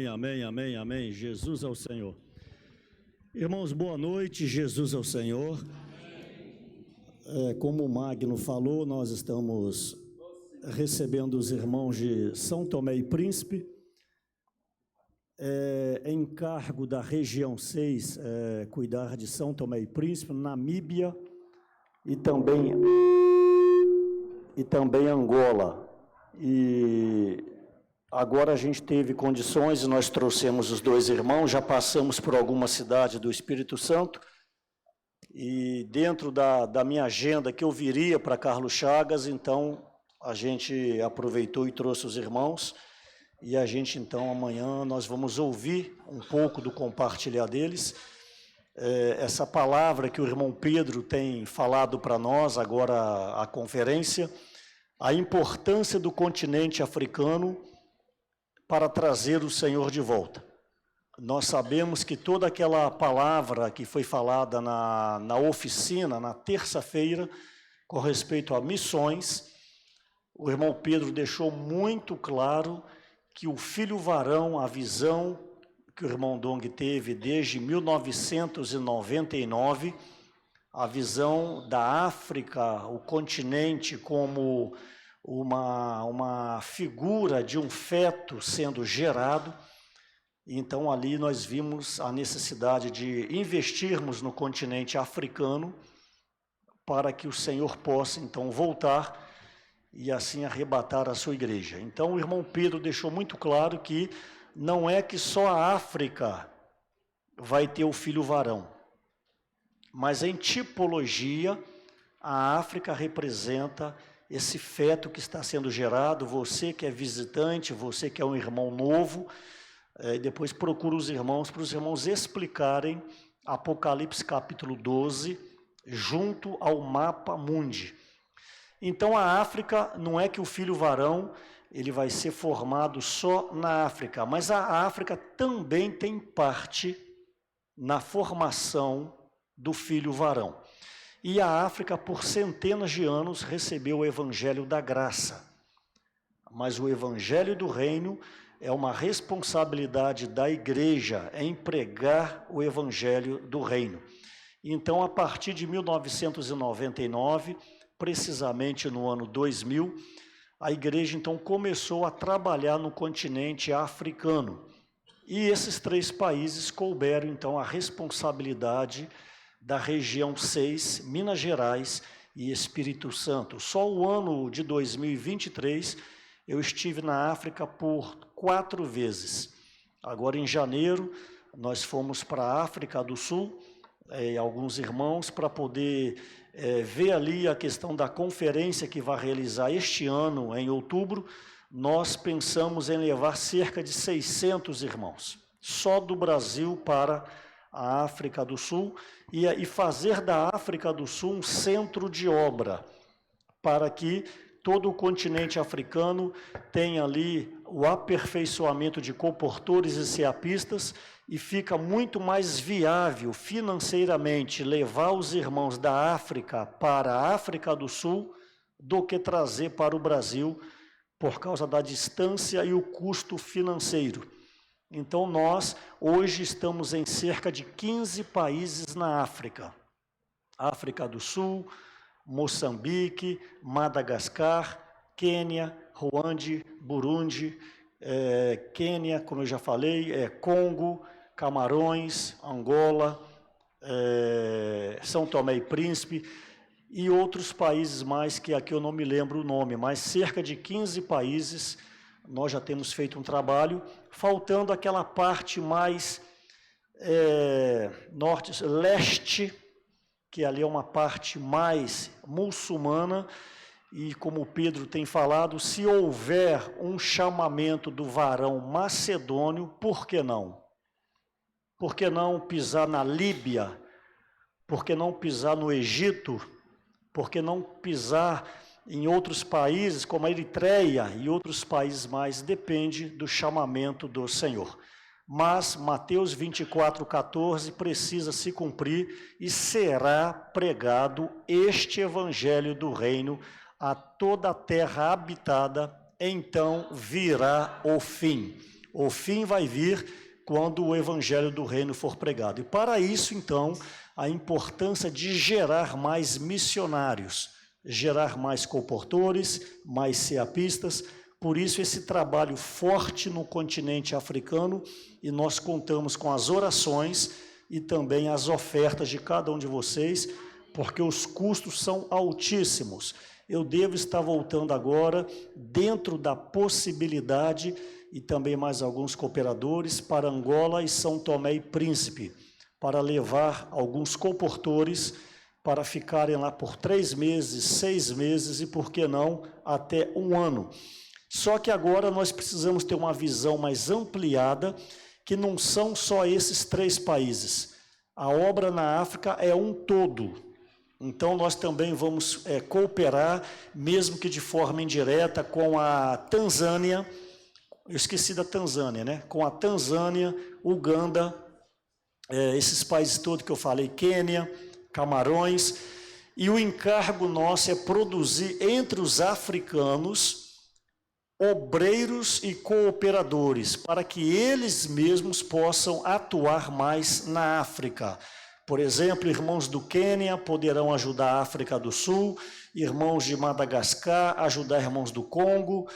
Amém, amém, amém. Jesus é o Senhor. Irmãos, boa noite. Jesus é o Senhor. Como o Magno falou, nós estamos recebendo os irmãos de São Tomé e Príncipe. Encargo da região 6, cuidar de São Tomé e Príncipe, Namíbia e também Angola. E agora a gente teve condições e nós trouxemos os dois irmãos, já passamos por alguma cidade do Espírito Santo, e dentro da minha agenda que eu viria para Carlos Chagas, então a gente aproveitou e trouxe os irmãos, e a gente então amanhã nós vamos ouvir um pouco do compartilhar deles, essa palavra que o irmão Pedro tem falado para nós, agora a conferência, a importância do continente africano para trazer o Senhor de volta. Nós sabemos que toda aquela palavra que foi falada na oficina, na terça-feira, com respeito a missões, o irmão Pedro deixou muito claro que o filho varão, a visão que o irmão Dong teve desde 1999, a visão da África, o continente como uma figura de um feto sendo gerado. Então ali nós vimos a necessidade de investirmos no continente africano para que o Senhor possa então voltar e assim arrebatar a sua igreja. Então o irmão Pedro deixou muito claro que não é que só a África vai ter o filho varão, mas em tipologia a África representa esse feto que está sendo gerado. Você que é visitante, você que é um irmão novo, depois procura os irmãos para os irmãos explicarem Apocalipse capítulo 12 junto ao mapa mundi. Então a África não é que o filho varão ele vai ser formado só na África, mas a África também tem parte na formação do filho varão. E a África, por centenas de anos, recebeu o evangelho da graça. Mas o evangelho do reino é uma responsabilidade da igreja em pregar o evangelho do reino. Então, a partir de 1999, precisamente no ano 2000, a igreja então começou a trabalhar no continente africano. E esses 3 países couberam então a responsabilidade da região 6, Minas Gerais e Espírito Santo. Só o ano de 2023 eu estive na África por 4 vezes. Agora em janeiro nós fomos para a África do Sul, alguns irmãos, para poder ver ali a questão da conferência que vai realizar este ano, em outubro. Nós pensamos em levar cerca de 600 irmãos, só do Brasil para a África do Sul, e fazer da África do Sul um centro de obra, para que todo o continente africano tenha ali o aperfeiçoamento de colportores e ceapistas, e fica muito mais viável financeiramente levar os irmãos da África para a África do Sul do que trazer para o Brasil, por causa da distância e o custo financeiro. Então nós hoje estamos em cerca de 15 países na África. África do Sul, Moçambique, Madagascar, Quênia, Ruanda, Burundi, Quênia, como eu já falei, Congo, Camarões, Angola, São Tomé e Príncipe e outros países mais que aqui eu não me lembro o nome, mas cerca de 15 países nós já temos feito um trabalho, faltando aquela parte mais leste, que ali é uma parte mais muçulmana, e como o Pedro tem falado, se houver um chamamento do varão macedônio, por que não? Por que não pisar na Líbia? Por que não pisar no Egito? Por que não pisar em outros países, como a Eritreia e outros países mais? Depende do chamamento do Senhor. Mas Mateus 24:14 precisa se cumprir e será pregado este evangelho do reino a toda a terra habitada, então virá o fim. O fim vai vir quando o evangelho do reino for pregado. E para isso, então, a importância de gerar mais missionários, gerar mais colportores, mais ceapistas. Por isso, esse trabalho forte no continente africano, e nós contamos com as orações e também as ofertas de cada um de vocês, porque os custos são altíssimos. Eu devo estar voltando agora, dentro da possibilidade, e também mais alguns cooperadores, para Angola e São Tomé e Príncipe, para levar alguns colportores para ficarem lá por 3 meses, 6 meses e, por que não, até 1 ano. Só que agora nós precisamos ter uma visão mais ampliada, que não são só esses 3 países. A obra na África é um todo. Então, nós também vamos cooperar, mesmo que de forma indireta, com a Tanzânia. Eu esqueci da Tanzânia, né? Com a Tanzânia, Uganda, esses países todos que eu falei, Quênia, Camarões. E o encargo nosso é produzir entre os africanos obreiros e cooperadores, para que eles mesmos possam atuar mais na África. Por exemplo, irmãos do Quênia poderão ajudar a África do Sul, irmãos de Madagascar ajudar irmãos do Congo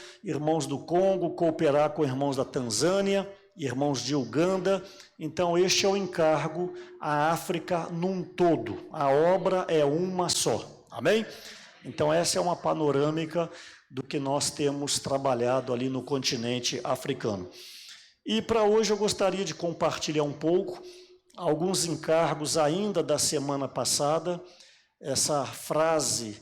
cooperar com irmãos da Tanzânia, irmãos de Uganda. Então, este é o encargo, a África num todo. A obra é uma só. Amém? Então, essa é uma panorâmica do que nós temos trabalhado ali no continente africano. E para hoje eu gostaria de compartilhar um pouco alguns encargos ainda da semana passada, essa frase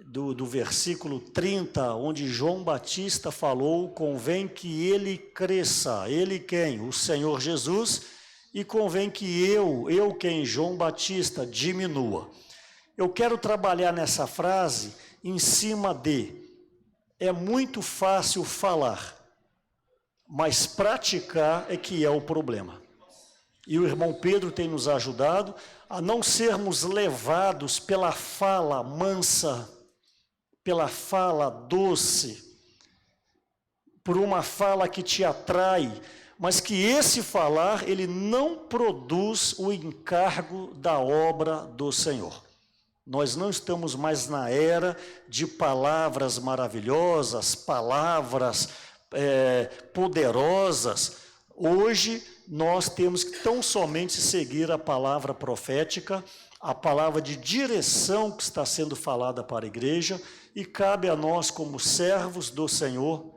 do versículo 30, onde João Batista falou, convém que ele cresça, ele quem? O Senhor Jesus, e convém que eu quem? João Batista, diminua. Eu quero trabalhar nessa frase em cima de, é muito fácil falar, mas praticar é que é o problema. E o irmão Pedro tem nos ajudado a não sermos levados pela fala mansa, pela fala doce, por uma fala que te atrai, mas que esse falar, ele não produz o encargo da obra do Senhor. Nós não estamos mais na era de palavras maravilhosas, palavras poderosas. Hoje, nós temos que tão somente seguir a palavra profética, a palavra de direção que está sendo falada para a igreja, e cabe a nós, como servos do Senhor,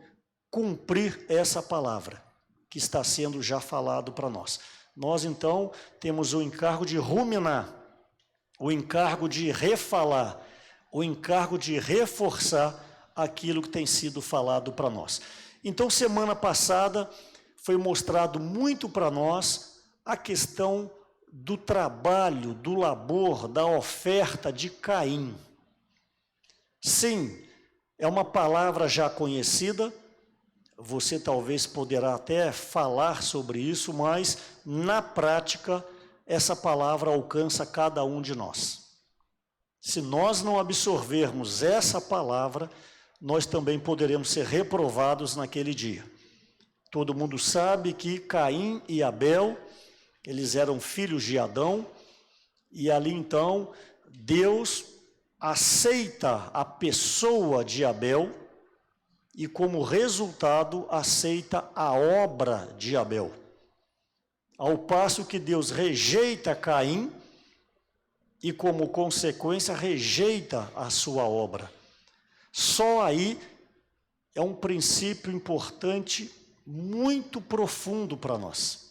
cumprir essa palavra que está sendo já falado para nós. Nós, então, temos o encargo de ruminar, o encargo de refalar, o encargo de reforçar aquilo que tem sido falado para nós. Então, semana passada, foi mostrado muito para nós a questão do trabalho, do labor, da oferta de Caim. Sim, é uma palavra já conhecida, você talvez poderá até falar sobre isso, mas na prática essa palavra alcança cada um de nós. Se nós não absorvermos essa palavra, nós também poderemos ser reprovados naquele dia. Todo mundo sabe que Caim e Abel, eles eram filhos de Adão, e ali então Deus aceita a pessoa de Abel e, como resultado, aceita a obra de Abel. Ao passo que Deus rejeita Caim e, como consequência, rejeita a sua obra. Só aí é um princípio importante, muito profundo para nós.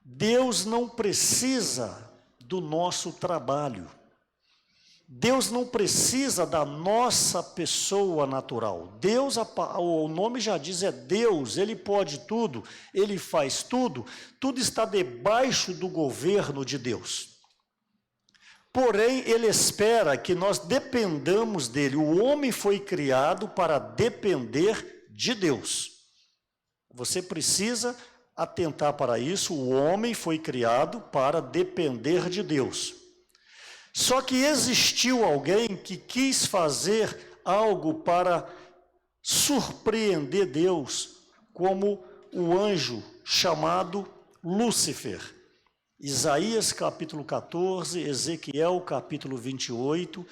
Deus não precisa do nosso trabalho. Deus não precisa da nossa pessoa natural. Deus, o nome já diz, é Deus, Ele pode tudo, Ele faz tudo, tudo está debaixo do governo de Deus. Porém, Ele espera que nós dependamos dEle. O homem foi criado para depender de Deus. Você precisa atentar para isso, o homem foi criado para depender de Deus. Só que existiu alguém que quis fazer algo para surpreender Deus, como o anjo chamado Lúcifer. Isaías capítulo 14, Ezequiel capítulo 28,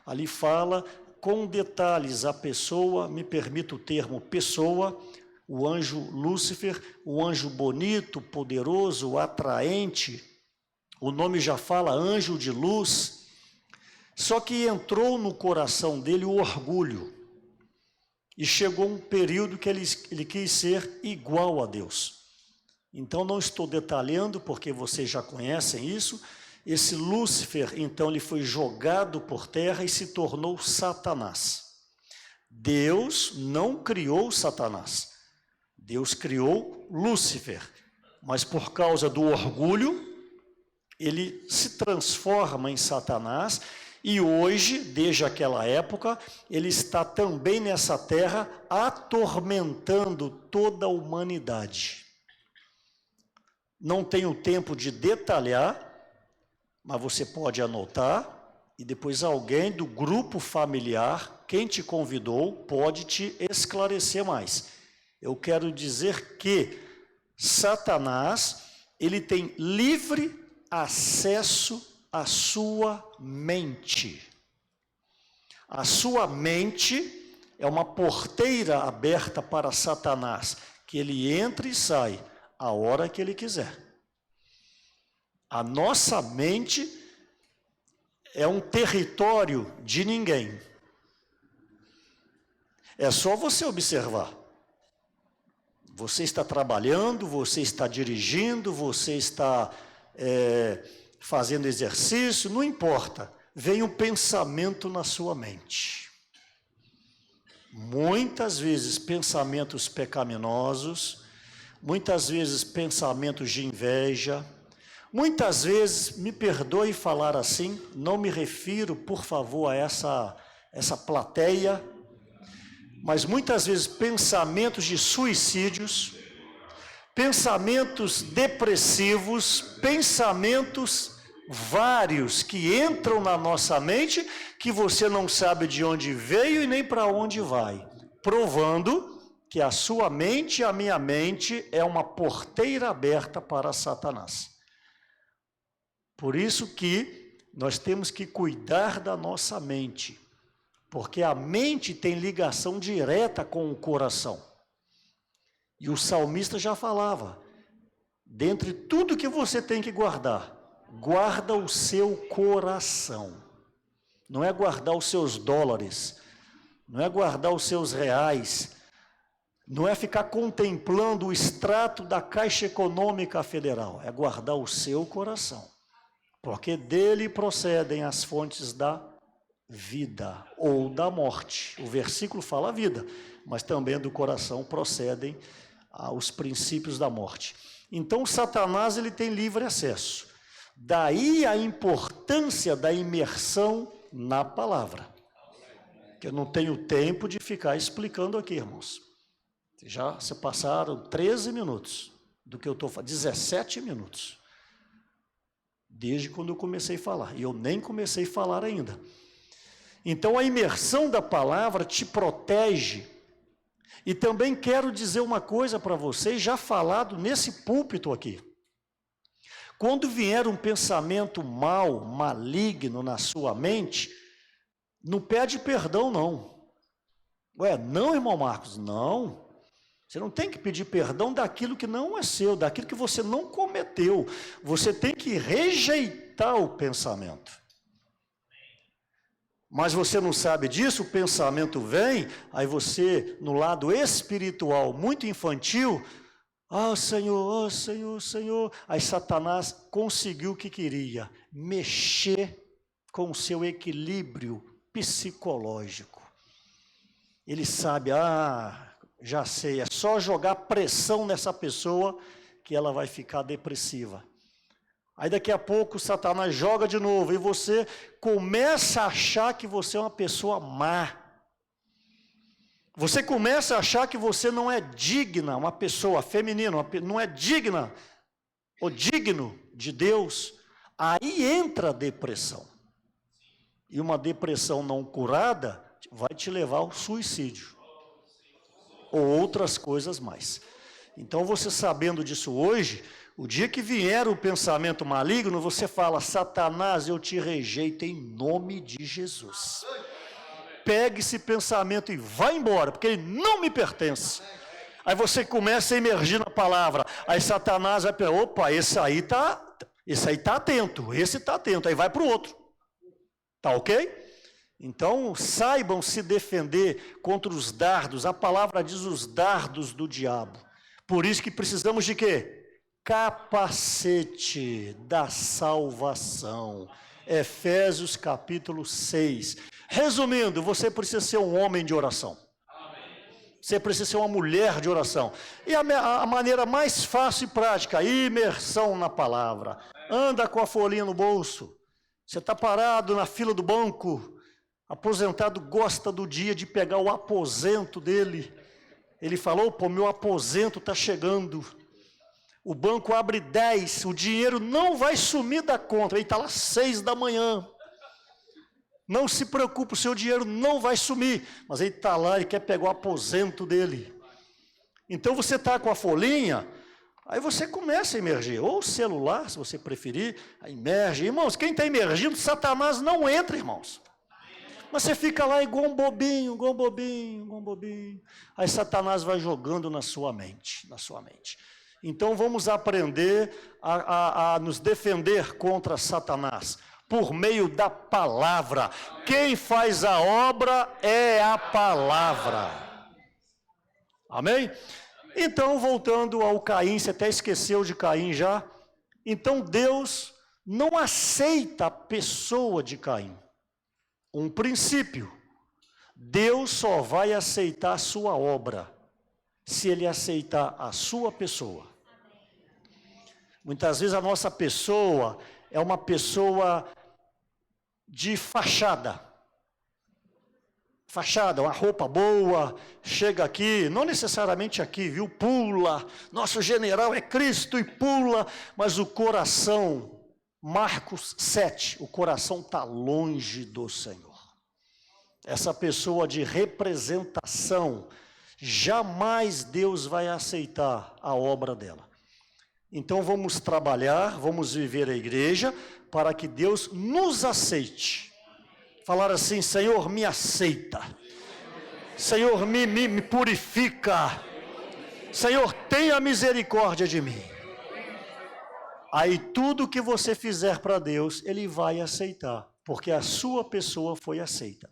ali fala com detalhes a pessoa, me permito o termo pessoa, o anjo Lúcifer, o anjo bonito, poderoso, atraente, o nome já fala anjo de luz, só que entrou no coração dele o orgulho, e chegou um período que ele quis ser igual a Deus. Então não estou detalhando, porque vocês já conhecem isso. Esse Lúcifer, então, ele foi jogado por terra e se tornou Satanás. Deus não criou Satanás. Deus criou Lúcifer. Mas por causa do orgulho, ele se transforma em Satanás. E hoje, desde aquela época, ele está também nessa terra atormentando toda a humanidade. Não tenho tempo de detalhar, mas você pode anotar e depois alguém do grupo familiar, quem te convidou, pode te esclarecer mais. Eu quero dizer que Satanás, ele tem livre acesso à sua mente. A sua mente é uma porteira aberta para Satanás, que ele entra e sai a hora que ele quiser. A nossa mente é um território de ninguém. É só você observar. Você está trabalhando, você está dirigindo, você está fazendo exercício, não importa. Vem um pensamento na sua mente. Muitas vezes pensamentos pecaminosos, muitas vezes pensamentos de inveja, muitas vezes, me perdoe falar assim, não me refiro, por favor, a essa plateia, mas muitas vezes pensamentos de suicídios, pensamentos depressivos, pensamentos vários que entram na nossa mente, que você não sabe de onde veio e nem para onde vai, provando que a sua mente e a minha mente é uma porteira aberta para Satanás. Por isso que nós temos que cuidar da nossa mente, porque a mente tem ligação direta com o coração. E o salmista já falava, dentre tudo que você tem que guardar, guarda o seu coração. Não é guardar os seus dólares, não é guardar os seus reais, não é ficar contemplando o extrato da Caixa Econômica Federal, é guardar o seu coração, porque dele procedem as fontes da vida ou da morte. O versículo fala vida, mas também do coração procedem os princípios da morte. Então Satanás ele tem livre acesso. Daí a importância da imersão na palavra, que eu não tenho tempo de ficar explicando aqui, irmãos. Já se passaram 13 minutos do que eu estou falando, 17 minutos, desde quando eu comecei a falar, e eu nem comecei a falar ainda. Então a imersão da palavra te protege. E também quero dizer uma coisa para vocês, já falado nesse púlpito aqui. Quando vier um pensamento mau, maligno na sua mente, não pede perdão, não. Ué, não, irmão Marcos, não. Você não tem que pedir perdão daquilo que não é seu, daquilo que você não cometeu. Você tem que rejeitar o pensamento. Mas você não sabe disso, o pensamento vem, aí você, no lado espiritual, muito infantil, Senhor, oh Senhor, Senhor. Aí Satanás conseguiu o que queria, mexer com o seu equilíbrio psicológico. Ele sabe, já sei, é só jogar pressão nessa pessoa que ela vai ficar depressiva. Aí daqui a pouco Satanás joga de novo e você começa a achar que você é uma pessoa má. Você começa a achar que você não é digna, uma pessoa feminina, não é digna ou digno de Deus. Aí entra a depressão. E uma depressão não curada vai te levar ao suicídio. Ou outras coisas mais. Então, você sabendo disso hoje, o dia que vier o pensamento maligno, você fala: Satanás, eu te rejeito em nome de Jesus. Pegue esse pensamento e vá embora, porque ele não me pertence. Aí você começa a emergir na palavra. Aí Satanás vai pensar: opa, esse aí tá atento, esse está atento. Aí vai para o outro. Tá ok? Então, saibam se defender contra os dardos. A palavra diz os dardos do diabo. Por isso que precisamos de quê? Capacete da salvação. Efésios capítulo 6. Resumindo, você precisa ser um homem de oração. Você precisa ser uma mulher de oração. E a maneira mais fácil e prática, imersão na palavra. Anda com a folhinha no bolso. Você está parado na fila do banco. Aposentado gosta do dia de pegar o aposento dele. Ele falou: pô, meu aposento está chegando. O banco abre 10, o dinheiro não vai sumir da conta. Ele está lá 6 da manhã. Não se preocupe, o seu dinheiro não vai sumir. Mas ele está lá e quer pegar o aposento dele. Então você está com a folhinha, aí você começa a emergir. Ou o celular, se você preferir, emerge. Irmãos, quem está emergindo, Satanás não entra, irmãos. Mas você fica lá igual um bobinho, igual um bobinho, igual um bobinho. Aí Satanás vai jogando na sua mente, Então vamos aprender a nos defender contra Satanás por meio da palavra. Quem faz a obra é a palavra. Amém? Então, voltando ao Caim, você até esqueceu de Caim já. Então Deus não aceita a pessoa de Caim. Um princípio: Deus só vai aceitar a sua obra se Ele aceitar a sua pessoa. Muitas vezes a nossa pessoa é uma pessoa de fachada. Fachada, uma roupa boa, chega aqui, não necessariamente aqui, viu? Pula, nosso general é Cristo e pula, mas o coração, Marcos 7, o coração está longe do Senhor. Essa pessoa de representação, jamais Deus vai aceitar a obra dela. Então vamos trabalhar, vamos viver a igreja, para que Deus nos aceite. Falar assim: Senhor, me aceita. Senhor, me purifica. Senhor, tenha misericórdia de mim. Aí tudo que você fizer para Deus, Ele vai aceitar, porque a sua pessoa foi aceita.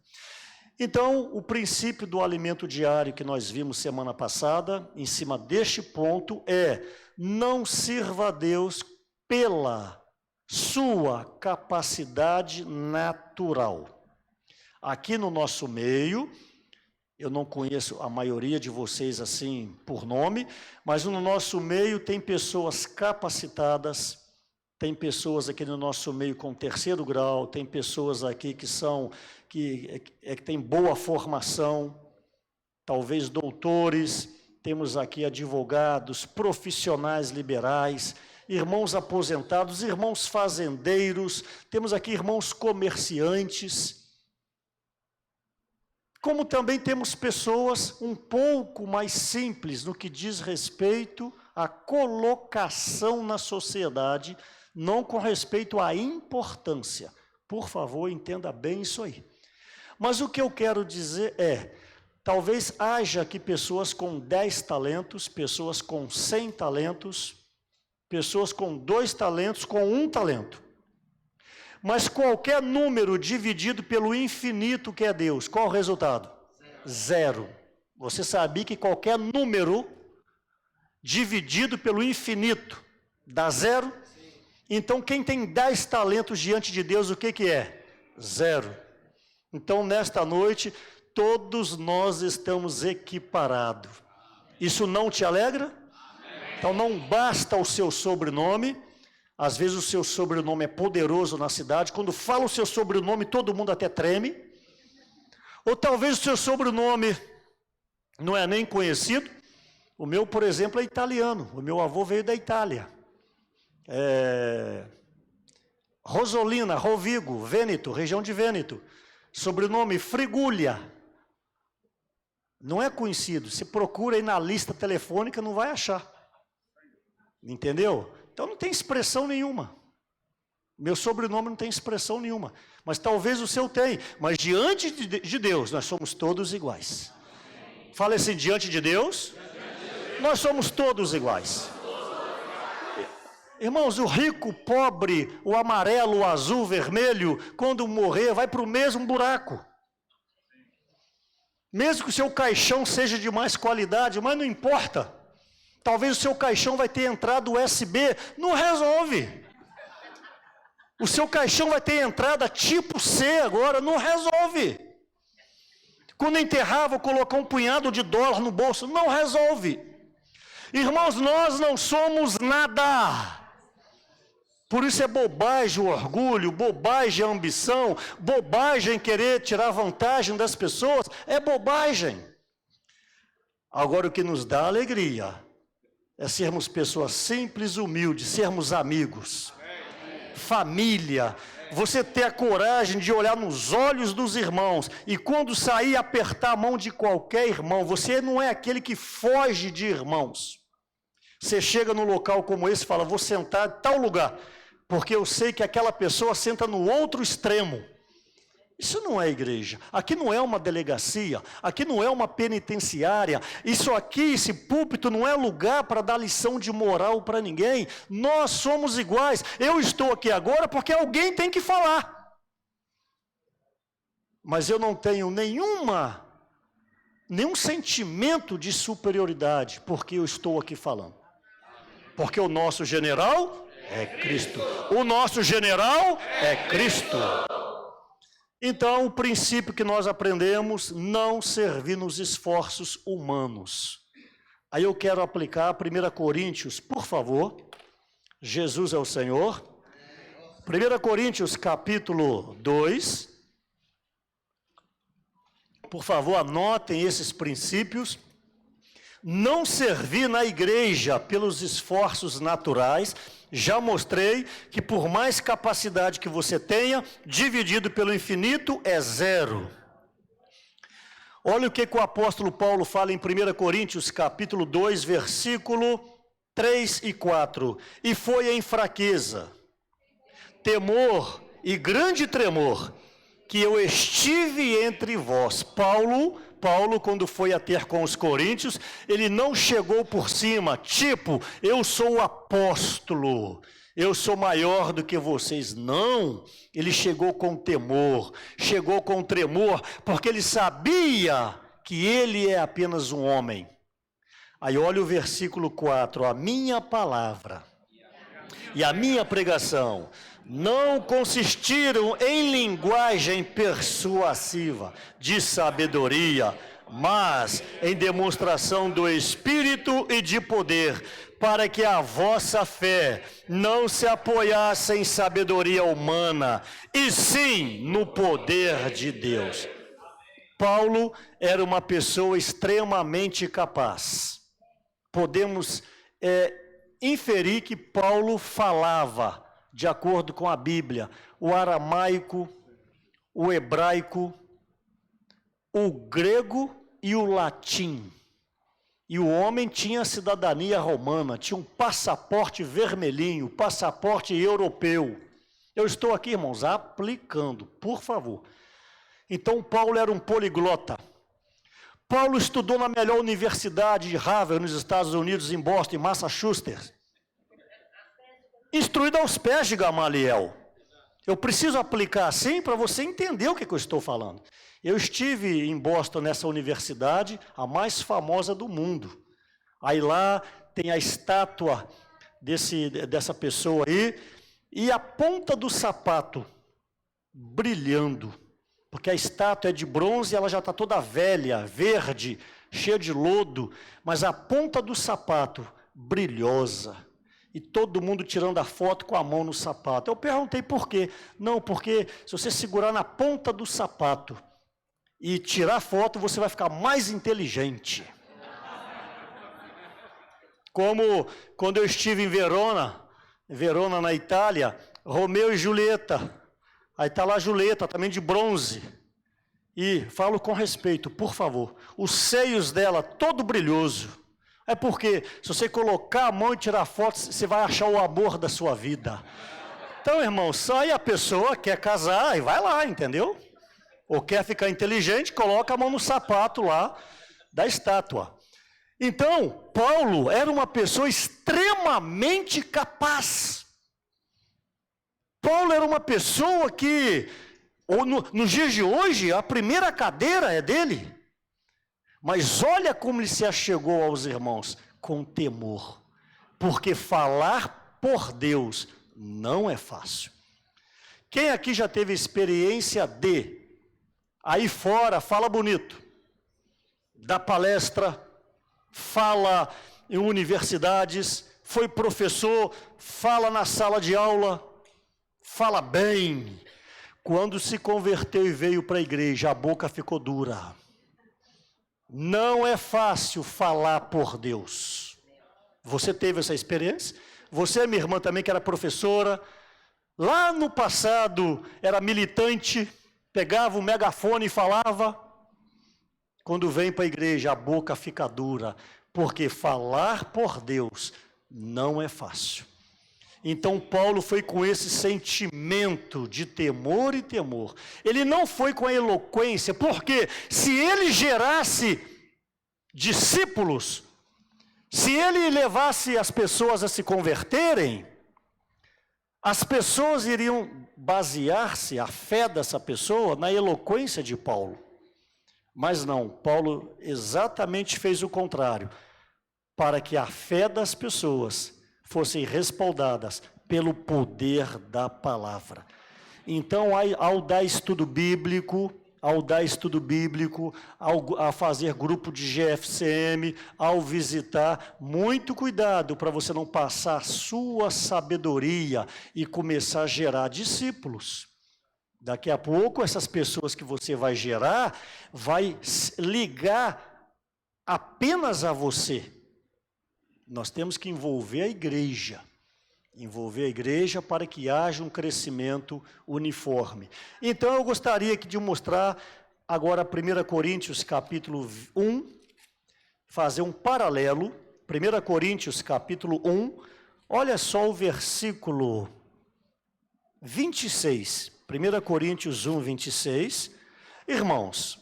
Então, o princípio do alimento diário que nós vimos semana passada, em cima deste ponto, é: não sirva a Deus pela sua capacidade natural. Aqui no nosso meio, eu não conheço a maioria de vocês assim por nome, mas no nosso meio tem pessoas capacitadas, tem pessoas aqui no nosso meio com 3º grau, tem pessoas aqui que têm boa formação, talvez doutores, temos aqui advogados, profissionais liberais, irmãos aposentados, irmãos fazendeiros, temos aqui irmãos comerciantes, como também temos pessoas um pouco mais simples no que diz respeito à colocação na sociedade, não com respeito à importância. Por favor, entenda bem isso aí. Mas o que eu quero dizer é: talvez haja aqui pessoas com 10 talentos, pessoas com 100 talentos, pessoas com 2 talentos, com 1 talento. Mas qualquer número dividido pelo infinito que é Deus, qual o resultado? 0. Você sabia que qualquer número dividido pelo infinito dá 0? Então quem tem 10 talentos diante de Deus, o que é? 0. Então nesta noite, todos nós estamos equiparados. Isso não te alegra? Então não basta o seu sobrenome. Às vezes o seu sobrenome é poderoso na cidade. Quando fala o seu sobrenome, todo mundo até treme. Ou talvez o seu sobrenome não é nem conhecido. O meu, por exemplo, é italiano. O meu avô veio da Itália. Rosolina, Rovigo, Vêneto, região de Vêneto. Sobrenome Frigulha. Não é conhecido. Se procura aí na lista telefônica, não vai achar. Entendeu? Então não tem expressão nenhuma. Meu sobrenome não tem expressão nenhuma. Mas talvez o seu tenha. Mas diante de Deus, nós somos todos iguais. Fala assim, diante de Deus, nós somos todos iguais. Irmãos, o rico, o pobre, o amarelo, o azul, o vermelho, quando morrer, vai para o mesmo buraco. Mesmo que o seu caixão seja de mais qualidade, mas não importa. Talvez o seu caixão vai ter entrada USB, não resolve. O seu caixão vai ter entrada tipo C agora, não resolve. Quando enterrar, vou colocar um punhado de dólar no bolso, não resolve. Irmãos, nós não somos nada. Por isso é bobagem o orgulho, bobagem a ambição, bobagem querer tirar vantagem das pessoas, é bobagem. Agora o que nos dá alegria é sermos pessoas simples, humildes, sermos amigos, família, você ter a coragem de olhar nos olhos dos irmãos e quando sair apertar a mão de qualquer irmão, você não é aquele que foge de irmãos. Você chega num local como esse e fala, vou sentar em tal lugar, porque eu sei que aquela pessoa senta no outro extremo. Isso não é igreja, aqui não é uma delegacia, aqui não é uma penitenciária, isso aqui, esse púlpito não é lugar para dar lição de moral para ninguém, nós somos iguais, eu estou aqui agora porque alguém tem que falar, mas eu não tenho nenhum sentimento de superioridade, porque eu estou aqui falando, porque o nosso general é Cristo, o nosso general é Cristo. Então, o princípio que nós aprendemos, não servir nos esforços humanos. Aí eu quero aplicar 1 Coríntios, por favor. Jesus é o Senhor. 1 Coríntios, capítulo 2. Por favor, anotem esses princípios. Não servir na igreja pelos esforços naturais. Já mostrei que por mais capacidade que você tenha, dividido pelo infinito é zero. Olha o que o apóstolo Paulo fala em 1 Coríntios, capítulo 2, versículo 3 e 4. E foi em fraqueza, temor e grande tremor, que eu estive entre vós. Paulo, quando foi a ter com os coríntios, ele não chegou por cima, tipo, eu sou o apóstolo, eu sou maior do que vocês. Não, ele chegou com temor, chegou com tremor, porque ele sabia que ele é apenas um homem. Aí olha o versículo 4, a minha palavra e a minha pregação não consistiram em linguagem persuasiva, de sabedoria, mas em demonstração do Espírito e de poder, para que a vossa fé não se apoiasse em sabedoria humana, e sim no poder de Deus. Paulo era uma pessoa extremamente capaz. Podemos inferir que Paulo falava, de acordo com a Bíblia, o aramaico, o hebraico, o grego e o latim. E o homem tinha cidadania romana, tinha um passaporte vermelhinho, passaporte europeu. Eu estou aqui, irmãos, aplicando, por favor. Então, Paulo era um poliglota. Paulo estudou na melhor universidade de Harvard, nos Estados Unidos, em Boston, em Massachusetts. Instruído aos pés de Gamaliel. Eu preciso aplicar assim para você entender o que eu estou falando. Eu estive em Boston, nessa universidade, a mais famosa do mundo. Aí lá tem a estátua dessa pessoa aí, e a ponta do sapato brilhando, porque a estátua é de bronze, ela já está toda velha, verde, cheia de lodo, mas a ponta do sapato brilhosa. E todo mundo tirando a foto com a mão no sapato. Eu perguntei por quê. Não, porque se você segurar na ponta do sapato e tirar a foto, você vai ficar mais inteligente. Como quando eu estive em Verona na Itália, Romeu e Julieta. Aí está lá a Julieta, também de bronze. E falo com respeito, por favor. Os seios dela todo brilhoso. É porque se você colocar a mão e tirar foto, você vai achar o amor da sua vida. Então, irmão, sai a pessoa, quer casar e vai lá, entendeu? Ou quer ficar inteligente, coloca a mão no sapato lá da estátua. Então, Paulo era uma pessoa extremamente capaz. Paulo era uma pessoa que, nos dias de hoje, a primeira cadeira é dele. Mas olha como ele se achegou aos irmãos, com temor. Porque falar por Deus não é fácil. Quem aqui já teve experiência de, aí fora, fala bonito, dá palestra, fala em universidades, foi professor, fala na sala de aula, fala bem. Quando se converteu e veio para a igreja, a boca ficou dura. Não é fácil falar por Deus. Você teve essa experiência? Você, minha irmã, também que era professora, lá no passado era militante, pegava o megafone e falava. Quando vem para a igreja, a boca fica dura, porque falar por Deus não é fácil. Então Paulo foi com esse sentimento de temor e temor. Ele não foi com a eloquência, porque se ele gerasse discípulos, se ele levasse as pessoas a se converterem, as pessoas iriam basear-se, a fé dessa pessoa, na eloquência de Paulo. Mas não, Paulo exatamente fez o contrário, para que a fé das pessoas fossem respaldadas pelo poder da palavra. Então, ao dar estudo bíblico, ao fazer grupo de GFCM, ao visitar, muito cuidado para você não passar sua sabedoria e começar a gerar discípulos. Daqui a pouco, essas pessoas que você vai gerar, vai ligar apenas a você. Nós temos que envolver a igreja para que haja um crescimento uniforme. Então, eu gostaria de mostrar agora 1 Coríntios capítulo 1, fazer um paralelo, 1 Coríntios capítulo 1, olha só o versículo 26, 1 Coríntios 1, 26, irmãos,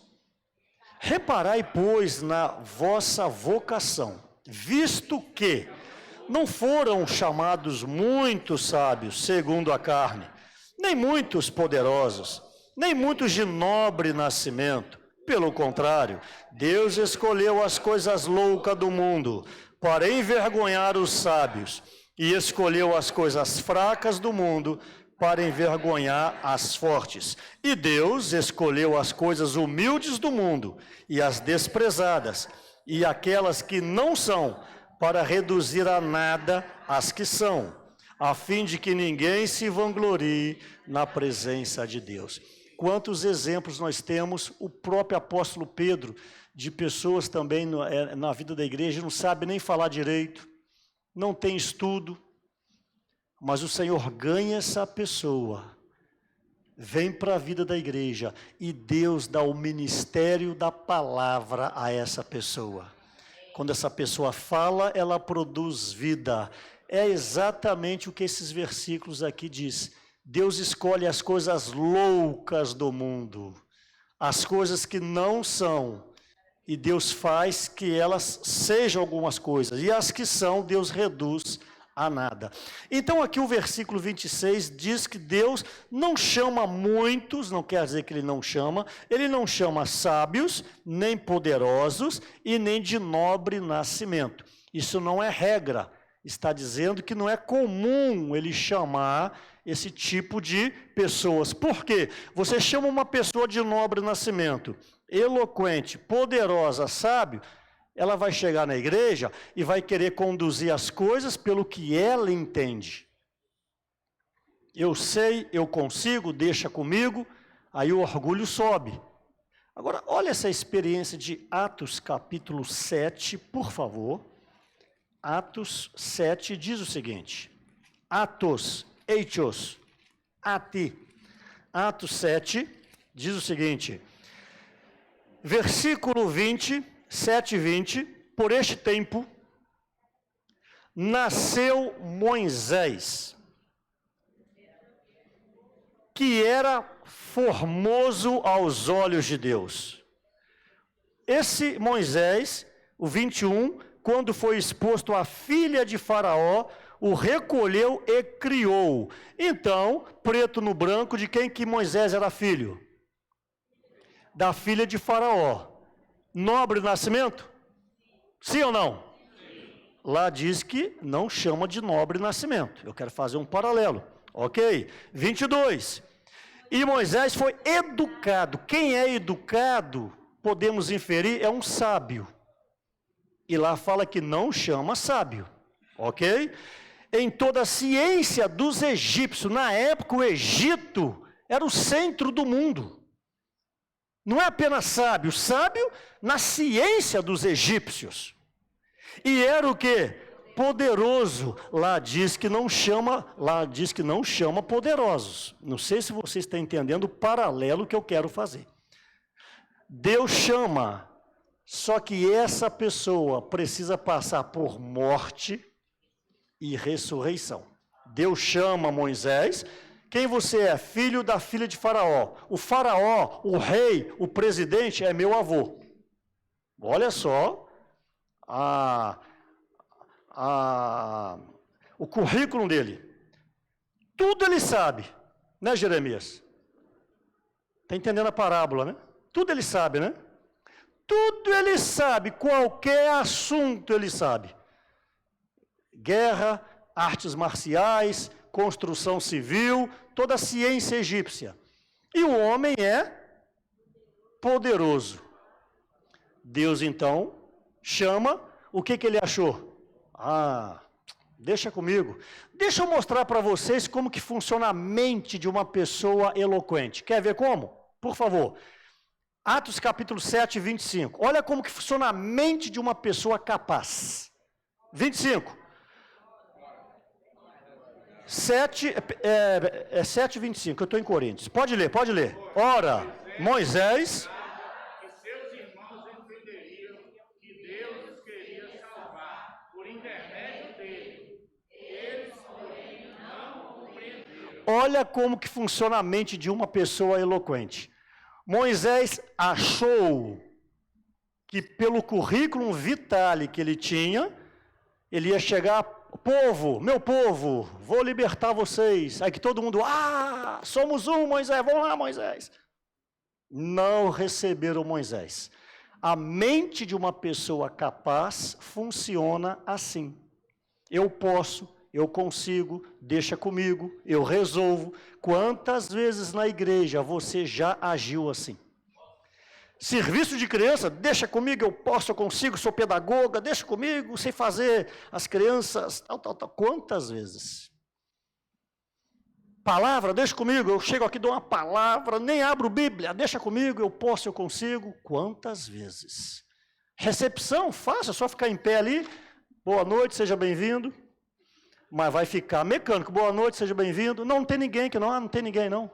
reparai, pois, na vossa vocação, visto que não foram chamados muitos sábios, segundo a carne, nem muitos poderosos, nem muitos de nobre nascimento. Pelo contrário, Deus escolheu as coisas loucas do mundo para envergonhar os sábios, e escolheu as coisas fracas do mundo para envergonhar as fortes. E Deus escolheu as coisas humildes do mundo e as desprezadas, e aquelas que não são, para reduzir a nada as que são, a fim de que ninguém se vanglorie na presença de Deus. Quantos exemplos nós temos, o próprio apóstolo Pedro, de pessoas também na vida da igreja, não sabe nem falar direito, não tem estudo, mas o Senhor ganha essa pessoa, vem para a vida da igreja, e Deus dá o ministério da palavra a essa pessoa. Quando essa pessoa fala, ela produz vida. É exatamente o que esses versículos aqui diz. Deus escolhe as coisas loucas do mundo, as coisas que não são, e Deus faz que elas sejam algumas coisas, e as que são, Deus reduz a nada. Então aqui o versículo 26 diz que Deus não chama muitos, não quer dizer que ele não chama sábios, nem poderosos e nem de nobre nascimento. Isso não é regra, está dizendo que não é comum ele chamar esse tipo de pessoas. Por quê? Você chama uma pessoa de nobre nascimento, eloquente, poderosa, sábio, ela vai chegar na igreja e vai querer conduzir as coisas pelo que ela entende. Eu sei, eu consigo, deixa comigo, aí o orgulho sobe. Agora, olha essa experiência de Atos capítulo 7, por favor. Atos 7 diz o seguinte, Atos 7 diz o seguinte, versículo 20, 7:20, por este tempo, nasceu Moisés, que era formoso aos olhos de Deus. Esse Moisés, o 21, quando foi exposto à filha de Faraó, o recolheu e criou. Então, preto no branco, de quem que Moisés era filho? Da filha de Faraó. Nobre nascimento? Sim ou não? Lá diz que não chama de nobre nascimento. Eu quero fazer um paralelo. Ok? 22. E Moisés foi educado. Quem é educado, podemos inferir, é um sábio. E lá fala que não chama sábio. Ok? Em toda a ciência dos egípcios. Na época, o Egito era o centro do mundo. Não é apenas sábio. Sábio na ciência dos egípcios. E era o quê? Poderoso. Lá diz que não chama poderosos. Não sei se você está entendendo o paralelo que eu quero fazer. Deus chama, só que essa pessoa precisa passar por morte e ressurreição. Deus chama Moisés. Quem você é? Filho da filha de Faraó. O Faraó, o rei, o presidente é meu avô. Olha só o currículo dele. Tudo ele sabe, né, Jeremias? Está entendendo a parábola, né? Tudo ele sabe, né? Tudo ele sabe, qualquer assunto ele sabe. Guerra, artes marciais, construção civil, toda a ciência egípcia. E o homem é poderoso. Deus, então, chama, o que ele achou? Deixa comigo. Deixa eu mostrar para vocês como que funciona a mente de uma pessoa eloquente. Quer ver como? Por favor. Atos capítulo 7, 25. Olha como que funciona a mente de uma pessoa capaz. 25. 7, 25. Eu estou em Coríntios. Pode ler, pode ler. Ora, Moisés... Olha como que funciona a mente de uma pessoa eloquente. Moisés achou que pelo currículo vitae que ele tinha, ele ia chegar, povo, meu povo, vou libertar vocês. Aí que todo mundo, somos um, Moisés, vamos lá, Moisés. Não receberam Moisés. A mente de uma pessoa capaz funciona assim. Eu posso, eu consigo, deixa comigo, eu resolvo. Quantas vezes na igreja você já agiu assim? Serviço de criança, deixa comigo, eu posso, eu consigo, sou pedagoga, deixa comigo, sei fazer as crianças, tal. Quantas vezes? Palavra, deixa comigo, eu chego aqui, dou uma palavra, nem abro Bíblia, deixa comigo, eu posso, eu consigo. Quantas vezes? Recepção, fácil, é só ficar em pé ali. Boa noite, seja bem-vindo. Mas vai ficar mecânico, boa noite, seja bem-vindo. Não tem ninguém aqui, não tem ninguém, não.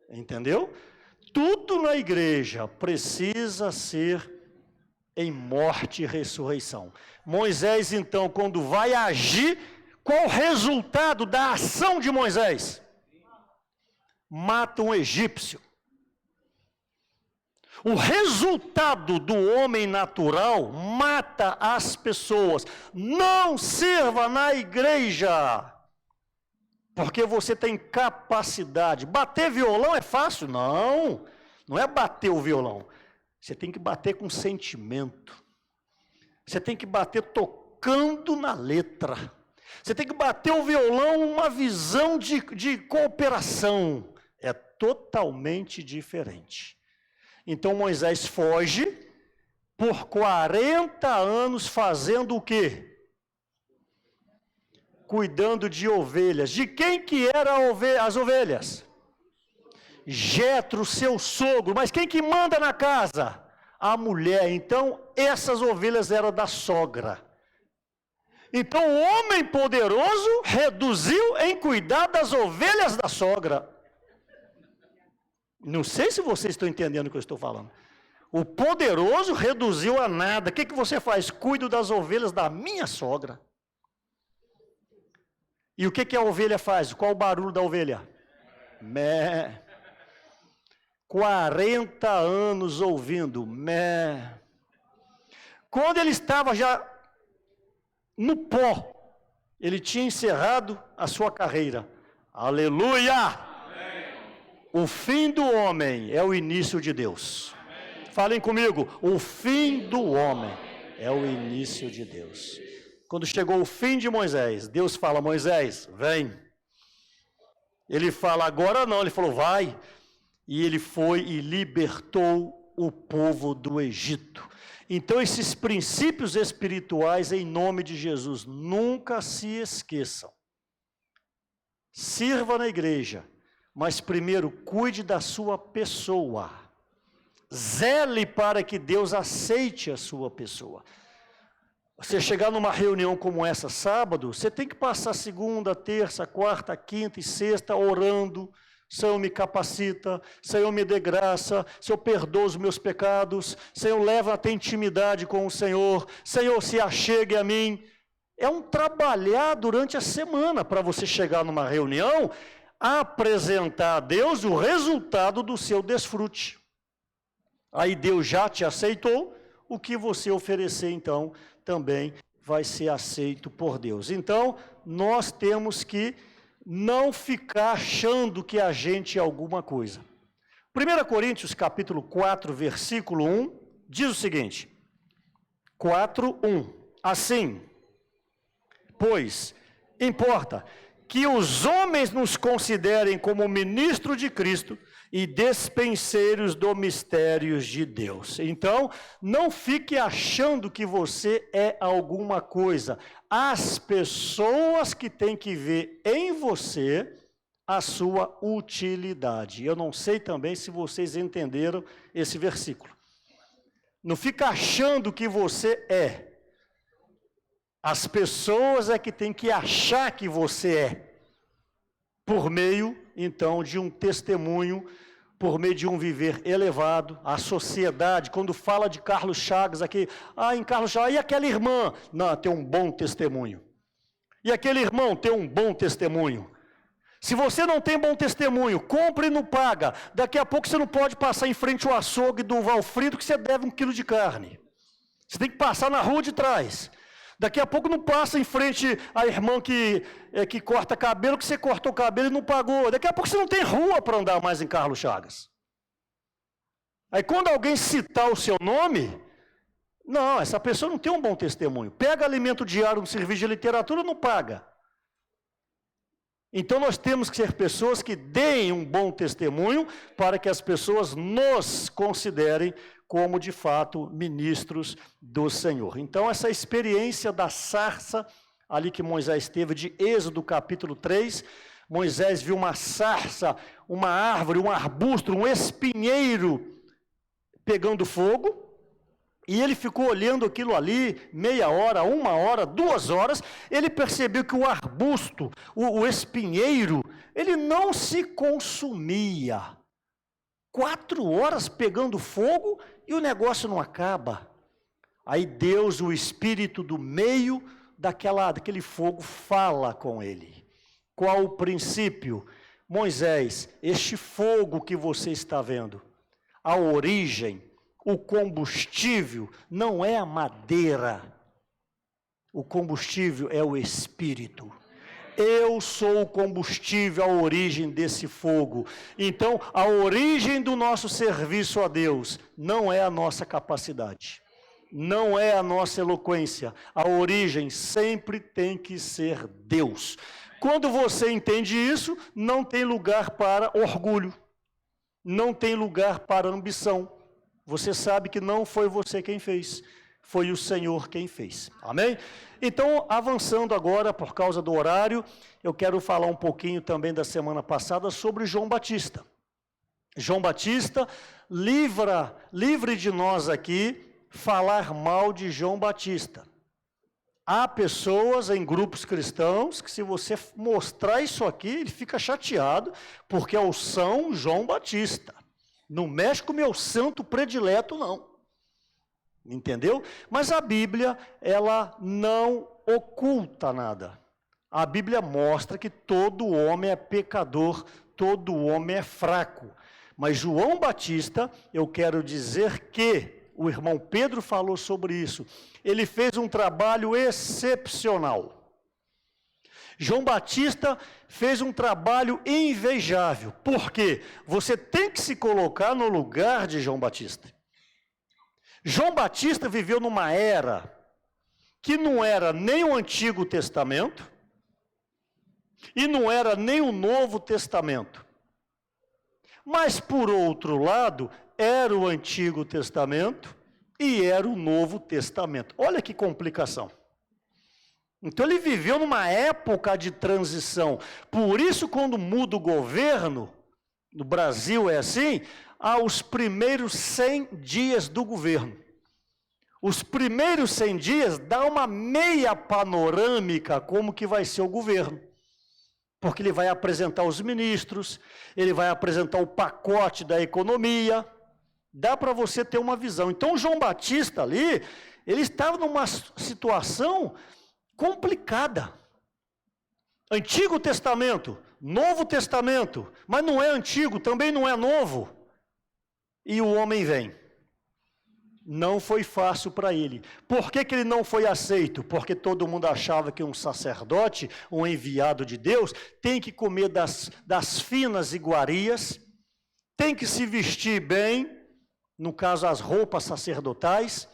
Entendeu? Tudo na igreja precisa ser em morte e ressurreição. Moisés, então, quando vai agir, qual o resultado da ação de Moisés? Mata um egípcio. O resultado do homem natural mata as pessoas. Não sirva na igreja, porque você tem capacidade. Bater violão é fácil? Não, não é bater o violão. Você tem que bater com sentimento. Você tem que bater tocando na letra. Você tem que bater o violão uma visão de cooperação. É totalmente diferente. Então Moisés foge por 40 anos fazendo o quê? Cuidando de ovelhas. De quem que eram as ovelhas? Jetro, seu sogro. Mas quem que manda na casa? A mulher. Então essas ovelhas eram da sogra. Então o homem poderoso reduziu em cuidar das ovelhas da sogra. Não sei se vocês estão entendendo o que eu estou falando. O poderoso reduziu a nada. O que você faz? Cuido das ovelhas da minha sogra. E o que a ovelha faz? Qual o barulho da ovelha? Mé. 40 anos ouvindo mé. Quando ele estava já no pó, ele tinha encerrado a sua carreira. Aleluia! Amém. O fim do homem é o início de Deus. Amém. Falem comigo, o fim do homem é o início de Deus. Quando chegou o fim de Moisés, Deus fala, Moisés, vem. Ele fala, agora não, ele falou, vai. E ele foi e libertou o povo do Egito. Então, esses princípios espirituais, em nome de Jesus, nunca se esqueçam. Sirva na igreja, mas primeiro cuide da sua pessoa. Zele para que Deus aceite a sua pessoa. Você chegar numa reunião como essa sábado, você tem que passar segunda, terça, quarta, quinta e sexta orando. Senhor, me capacita, Senhor, me dê graça, Senhor, perdoa os meus pecados, Senhor, leva a ter intimidade com o Senhor, Senhor, se achegue a mim. É um trabalhar durante a semana para você chegar numa reunião, apresentar a Deus o resultado do seu desfrute. Aí Deus já te aceitou, o que você oferecer então também vai ser aceito por Deus. Então, nós temos que não ficar achando que a gente é alguma coisa. 1 Coríntios capítulo 4, versículo 1, diz o seguinte, 4, 1, assim, pois, importa que os homens nos considerem como ministro de Cristo e despenseiros do mistérios de Deus. Então, não fique achando que você é alguma coisa. As pessoas que têm que ver em você a sua utilidade. Eu não sei também se vocês entenderam esse versículo. Não fica achando que você é. As pessoas é que têm que achar que você é. Por meio, então, de um testemunho, por meio de um viver elevado. A sociedade, quando fala de Carlos Chagas aqui, em Carlos Chagas, e aquela irmã? Não, tem um bom testemunho. E aquele irmão tem um bom testemunho. Se você não tem bom testemunho, compra e não paga. Daqui a pouco você não pode passar em frente ao açougue do Valfrido que você deve 1 quilo de carne. Você tem que passar na rua de trás. Daqui a pouco não passa em frente à irmã que corta cabelo, que você cortou o cabelo e não pagou. Daqui a pouco você não tem rua para andar mais em Carlos Chagas. Aí quando alguém citar o seu nome, não, essa pessoa não tem um bom testemunho. Pega alimento diário no serviço de literatura, não paga. Então nós temos que ser pessoas que deem um bom testemunho para que as pessoas nos considerem como de fato ministros do Senhor. Então essa experiência da sarça ali que Moisés teve de Êxodo capítulo 3, Moisés viu uma sarça, uma árvore, um arbusto, um espinheiro pegando fogo, e ele ficou olhando aquilo ali, meia hora, 1 hora, 2 horas, ele percebeu que o arbusto, o espinheiro, ele não se consumia. 4 horas pegando fogo e o negócio não acaba. Aí Deus, o Espírito do meio daquele fogo, fala com ele. Qual o princípio? Moisés, este fogo que você está vendo, a origem, o combustível não é a madeira, o combustível é o Espírito. Eu sou o combustível, a origem desse fogo. Então, a origem do nosso serviço a Deus não é a nossa capacidade, não é a nossa eloquência. A origem sempre tem que ser Deus. Quando você entende isso, não tem lugar para orgulho, não tem lugar para ambição. Você sabe que não foi você quem fez, foi o Senhor quem fez. Amém? Então, avançando agora, por causa do horário, eu quero falar um pouquinho também da semana passada sobre João Batista. João Batista, livre de nós aqui falar mal de João Batista. Há pessoas em grupos cristãos que, se você mostrar isso aqui, ele fica chateado, porque é o São João Batista. Não mexe com o meu santo predileto, não. Entendeu? Mas a Bíblia, ela não oculta nada. A Bíblia mostra que todo homem é pecador, todo homem é fraco. Mas João Batista, eu quero dizer que, o irmão Pedro falou sobre isso, ele fez um trabalho excepcional. João Batista fez um trabalho invejável. Por quê? Você tem que se colocar no lugar de João Batista. João Batista viveu numa era que não era nem o Antigo Testamento e não era nem o Novo Testamento. Mas, por outro lado, era o Antigo Testamento e era o Novo Testamento. Olha que complicação. Então, ele viveu numa época de transição. Por isso, quando muda o governo, no Brasil é assim, aos primeiros 100 dias do governo. Os primeiros 100 dias dá uma meia panorâmica como que vai ser o governo. Porque ele vai apresentar os ministros, ele vai apresentar o pacote da economia, dá para você ter uma visão. Então, João Batista ali, ele estava numa situação complicada. Antigo Testamento, Novo Testamento, mas não é antigo, também não é novo. E o homem vem. Não foi fácil para ele. Por que ele não foi aceito? Porque todo mundo achava que um sacerdote, um enviado de Deus, tem que comer das finas iguarias, tem que se vestir bem, no caso as roupas sacerdotais,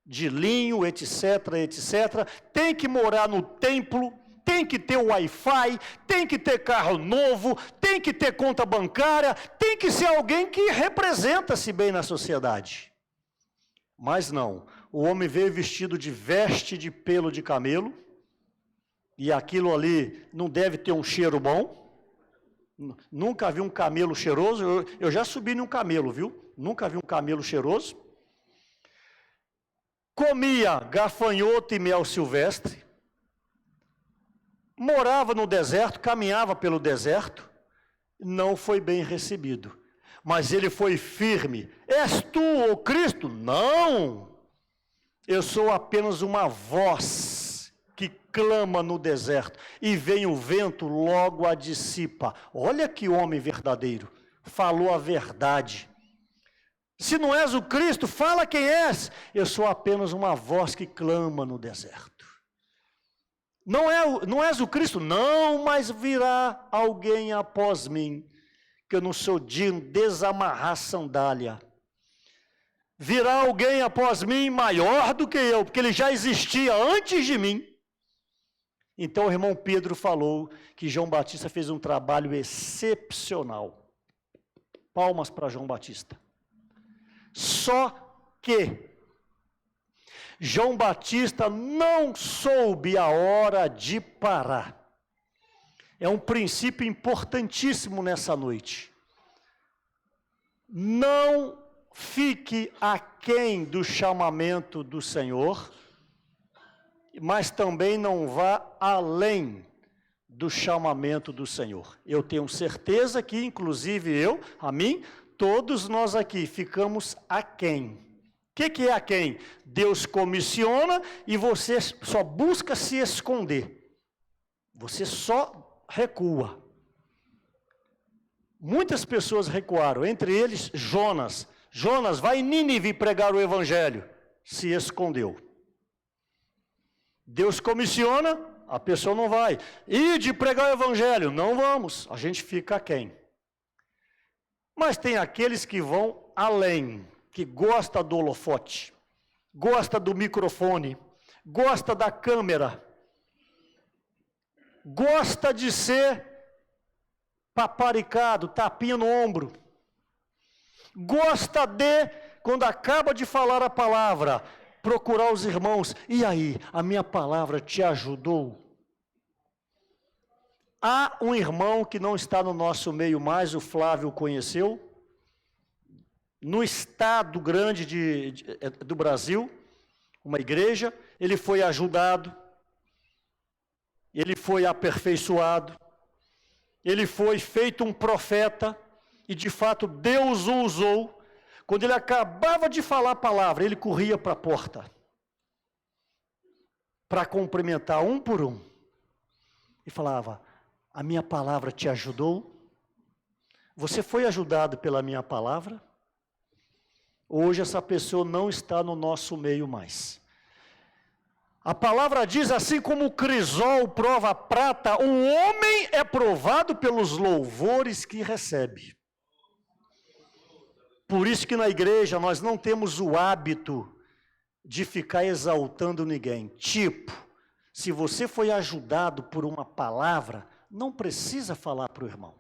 de linho, etc, etc, tem que morar no templo, tem que ter Wi-Fi, tem que ter carro novo, tem que ter conta bancária, tem que ser alguém que representa-se bem na sociedade. Mas não, o homem veio vestido de veste de pelo de camelo, e aquilo ali não deve ter um cheiro bom. Nunca vi um camelo cheiroso, eu já subi num camelo, viu? Nunca vi um camelo cheiroso. Comia gafanhoto e mel silvestre, morava no deserto, caminhava pelo deserto, não foi bem recebido. Mas ele foi firme. És tu, o Cristo? Não! Eu sou apenas uma voz que clama no deserto, e vem o vento, logo a dissipa. Olha que homem verdadeiro, falou a verdade. Se não és o Cristo, fala quem és. Eu sou apenas uma voz que clama no deserto. Não és o Cristo? Não, mas virá alguém após mim, que eu não sou digno de desamarrar a sandália. Virá alguém após mim maior do que eu, porque ele já existia antes de mim. Então o irmão Pedro falou que João Batista fez um trabalho excepcional. Palmas para João Batista. Só que João Batista não soube a hora de parar. É um princípio importantíssimo nessa noite. Não fique aquém do chamamento do Senhor, mas também não vá além do chamamento do Senhor. Eu tenho certeza que, inclusive todos nós aqui ficamos aquém. O que é aquém? Deus comissiona e você só busca se esconder. Você só recua. Muitas pessoas recuaram, entre eles Jonas. Jonas, vai em Nínive pregar o evangelho. Se escondeu. Deus comissiona, a pessoa não vai. Ide pregar o evangelho, não vamos, a gente fica aquém. Mas tem aqueles que vão além, que gosta do holofote, gosta do microfone, gosta da câmera, gosta de ser paparicado, tapinha no ombro, gosta de, quando acaba de falar a palavra, procurar os irmãos. E aí, a minha palavra te ajudou? Há um irmão que não está no nosso meio mais, o Flávio conheceu, no estado grande do Brasil, uma igreja, ele foi ajudado, ele foi aperfeiçoado, ele foi feito um profeta, E de fato Deus o usou. Quando ele acabava de falar a palavra, ele corria para a porta para cumprimentar um por um. E falava: a minha palavra te ajudou? Você foi ajudado pela minha palavra? Hoje essa pessoa não está no nosso meio mais. A palavra diz, assim como o crisol prova a prata, o homem é provado pelos louvores que recebe. Por isso que na igreja nós não temos o hábito de ficar exaltando ninguém. Tipo, se você foi ajudado por uma palavra, não precisa falar para o irmão.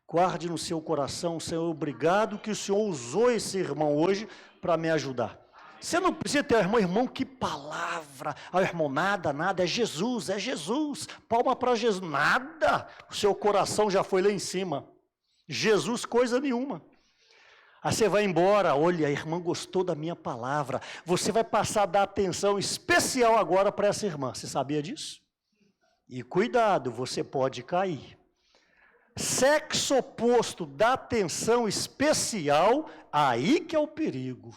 Guarde no seu coração: Senhor, obrigado que o Senhor usou esse irmão hoje para me ajudar. Você não precisa ter, irmão, que palavra. Irmão, nada, é Jesus, palma para Jesus, nada. O seu coração já foi lá em cima. Jesus, coisa nenhuma. Aí você vai embora: olha, a irmã gostou da minha palavra. Você vai passar a dar atenção especial agora para essa irmã. Você sabia disso? E cuidado, você pode cair. Sexo oposto dá atenção especial, aí que é o perigo.